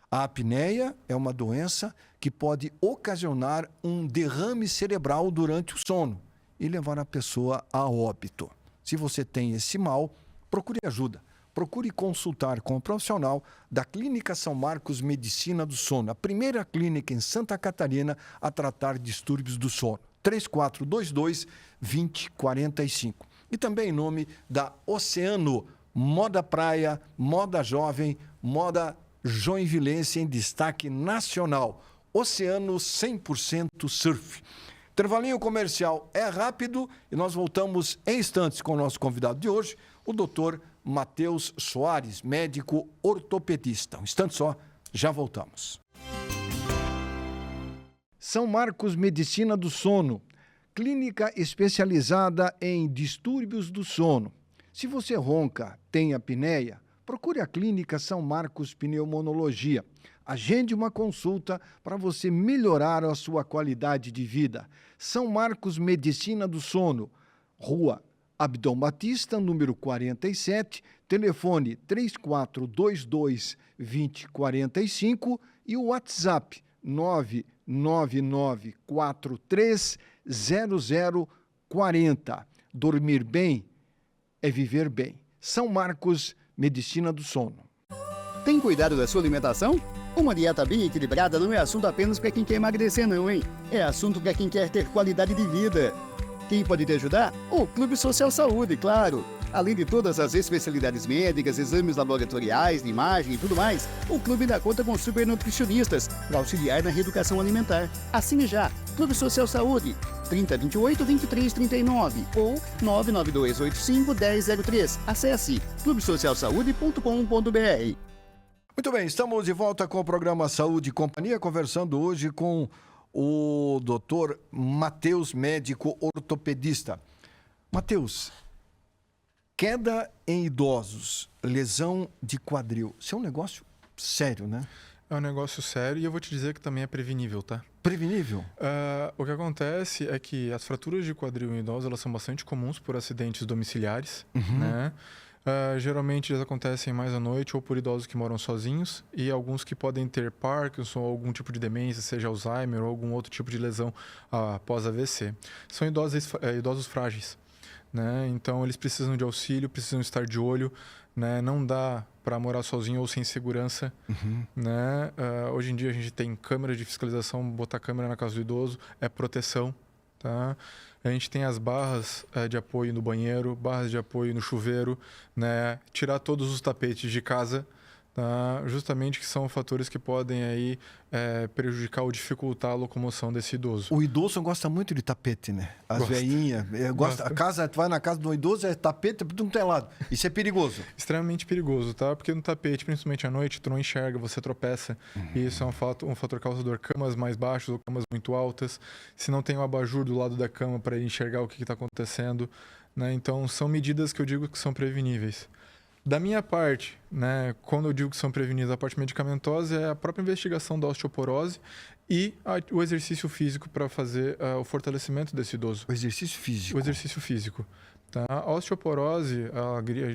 A apneia é uma doença que pode ocasionar um derrame cerebral durante o sono e levar a pessoa a óbito. Se você tem esse mal, procure ajuda. Procure consultar com o profissional da Clínica São Marcos Medicina do Sono, a primeira clínica em Santa Catarina a tratar distúrbios do sono. 3422-2045. E também em nome da Oceano, moda praia, moda jovem, moda joinvilense em destaque nacional. Oceano 100% surf. Intervalinho comercial é rápido e nós voltamos em instantes com o nosso convidado de hoje, o doutor Matheus Soares, médico ortopedista. Um instante só, já voltamos. São Marcos Medicina do Sono, clínica especializada em distúrbios do sono. Se você ronca, tem apneia, procure a Clínica São Marcos Pneumologia. Agende uma consulta para você melhorar a sua qualidade de vida. São Marcos Medicina do Sono, Rua Abdom Batista, número 47, telefone 3422-2045 e o WhatsApp 999430040. Dormir bem é viver bem. São Marcos Medicina do Sono. Tem cuidado da sua alimentação? Uma dieta bem equilibrada não é assunto apenas para quem quer emagrecer, não, hein? É assunto para quem quer ter qualidade de vida. Quem pode te ajudar? O Clube Social Saúde, claro. Além de todas as especialidades médicas, exames laboratoriais, de imagem e tudo mais, o clube ainda conta com super nutricionistas para auxiliar na reeducação alimentar. Assine já, Clube Social Saúde, 3028-2339 ou 99285-1003. Acesse clubesocialsaude.com.br. Muito bem, estamos de volta com o programa Saúde e Companhia, conversando hoje com o doutor Matheus, médico ortopedista. Matheus, queda em idosos, lesão de quadril, isso é um negócio sério, né? É um negócio sério e eu vou te dizer que também é prevenível, tá? Prevenível? O que acontece é que as fraturas de quadril em idosos, elas são bastante comuns por acidentes domiciliares, né? Geralmente eles acontecem mais à noite ou por idosos que moram sozinhos e alguns que podem ter Parkinson ou algum tipo de demência, seja Alzheimer ou algum outro tipo de lesão após AVC. São idosos frágeis, né? Então eles precisam de auxílio, precisam estar de olho, né? Não dá para morar sozinho ou sem segurança, né? Hoje em dia a gente tem câmeras de fiscalização, botar câmera na casa do idoso é proteção, tá? A gente tem as barras de apoio no banheiro, barras de apoio no chuveiro, né? Tirar todos os tapetes de casa, tá? Justamente que são fatores que podem aí prejudicar ou dificultar a locomoção desse idoso. O idoso gosta muito de tapete, né? As Gosta. veinhas. Tu vai na casa do idoso, é tapete por tudo que é lado. Isso é perigoso. Extremamente perigoso, tá? Porque no tapete, principalmente à noite, tu não enxerga, você tropeça. E isso é um fator causador. Camas mais baixas ou camas muito altas. Se não tem um abajur do lado da cama para enxergar o que está acontecendo, né? Então, são medidas que eu digo que são preveníveis. Da minha parte, né, quando eu digo que são preveníveis, a parte medicamentosa é a própria investigação da osteoporose e o exercício físico para fazer o fortalecimento desse idoso. O exercício físico. O exercício físico. Tá? A osteoporose,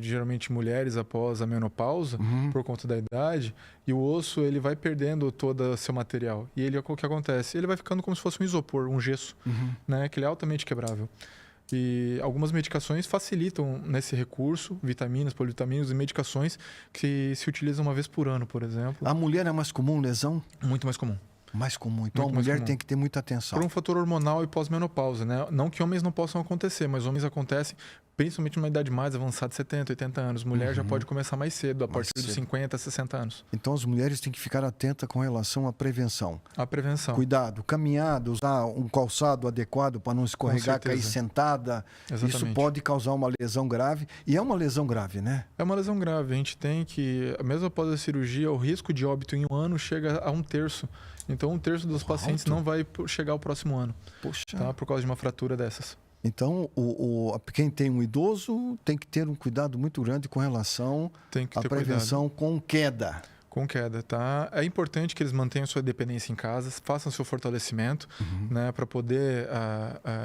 geralmente mulheres após a menopausa, por conta da idade, e o osso ele vai perdendo todo o seu material. E ele, o que acontece? Ele vai ficando como se fosse um isopor, um gesso, né, que ele é altamente quebrável. E algumas medicações facilitam nesse recurso, vitaminas, polivitaminas e medicações que se utilizam uma vez por ano, por exemplo. A mulher é mais comum lesão? Muito mais comum. Mais comum. Então Muito a mulher mais comum. tem que ter muita atenção. Por um fator hormonal e pós-menopausa, né? Não que homens não possam acontecer, mas homens acontecem principalmente numa idade mais avançada, 70, 80 anos. Mulher já pode começar mais cedo, a partir dos 50, 60 anos. Então as mulheres têm que ficar atentas com relação à prevenção. A prevenção. Cuidado, caminhada, usar um calçado adequado para não escorregar, certeza. cair sentada. Exatamente. Isso pode causar uma lesão grave. E é uma lesão grave, né? É uma lesão grave. A gente tem que, mesmo após a cirurgia, o risco de óbito em um ano chega a 1/3. Então, 1/3 dos pacientes não vai chegar ao próximo ano. Poxa. Tá? Por causa de uma fratura dessas. Então, quem tem um idoso tem que ter um cuidado muito grande com relação Tem que à ter prevenção com queda. Com queda, tá? É importante que eles mantenham sua dependência em casa, façam seu fortalecimento, né, para poder,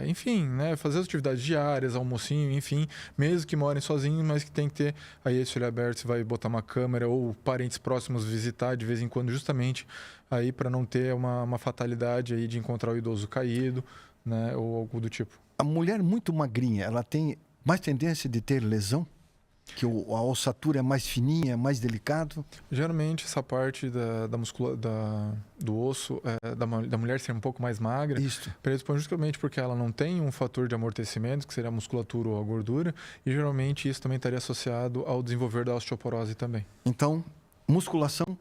enfim, né, fazer as atividades diárias, almocinho, enfim, mesmo que morem sozinhos, mas que tem que ter aí esse olho aberto, se vai botar uma câmera ou parentes próximos visitar de vez em quando, justamente aí para não ter uma fatalidade aí de encontrar o idoso caído, né, ou algo do tipo. A mulher muito magrinha, ela tem mais tendência de ter lesão? Que a ossatura é mais fininha, mais delicado? Geralmente, essa parte do osso, da mulher ser um pouco mais magra, Isso. predispõe justamente porque ela não tem um fator de amortecimento, que seria a musculatura ou a gordura, e geralmente isso também estaria associado ao desenvolver da osteoporose também. Então, musculação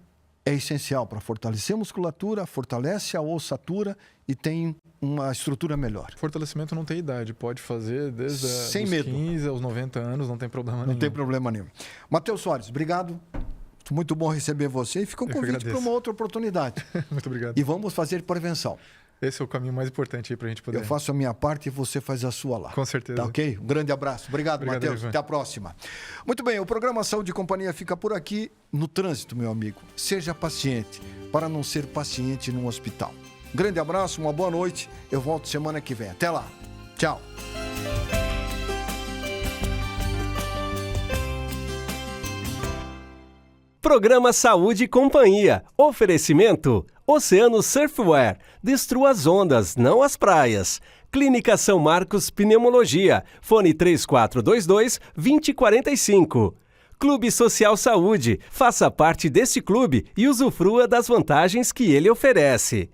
é essencial para fortalecer a musculatura, fortalece a ossatura e tem uma estrutura melhor. Fortalecimento não tem idade, pode fazer desde Sem os medo. 15 aos 90 anos, não tem problema nenhum. Não tem problema nenhum. Matheus Soares, obrigado. Muito bom receber você e fica um Eu que convite agradeço. para uma outra oportunidade. Muito obrigado. E vamos fazer prevenção. Esse é o caminho mais importante aí para a gente poder... Eu faço a minha parte e você faz a sua lá. Com certeza. Tá ok? Um grande abraço. Obrigado, Obrigado, Matheus. Ivan. Até a próxima. Muito bem, o programa Saúde e Companhia fica por aqui. No trânsito, meu amigo, seja paciente para não ser paciente num hospital. Grande abraço, uma boa noite. Eu volto semana que vem. Até lá. Tchau. Programa Saúde e Companhia. Oferecimento: Oceano Surfwear. Destrua as ondas, não as praias. Clínica São Marcos Pneumologia. Fone 3422-2045. Clube Social Saúde. Faça parte desse clube e usufrua das vantagens que ele oferece.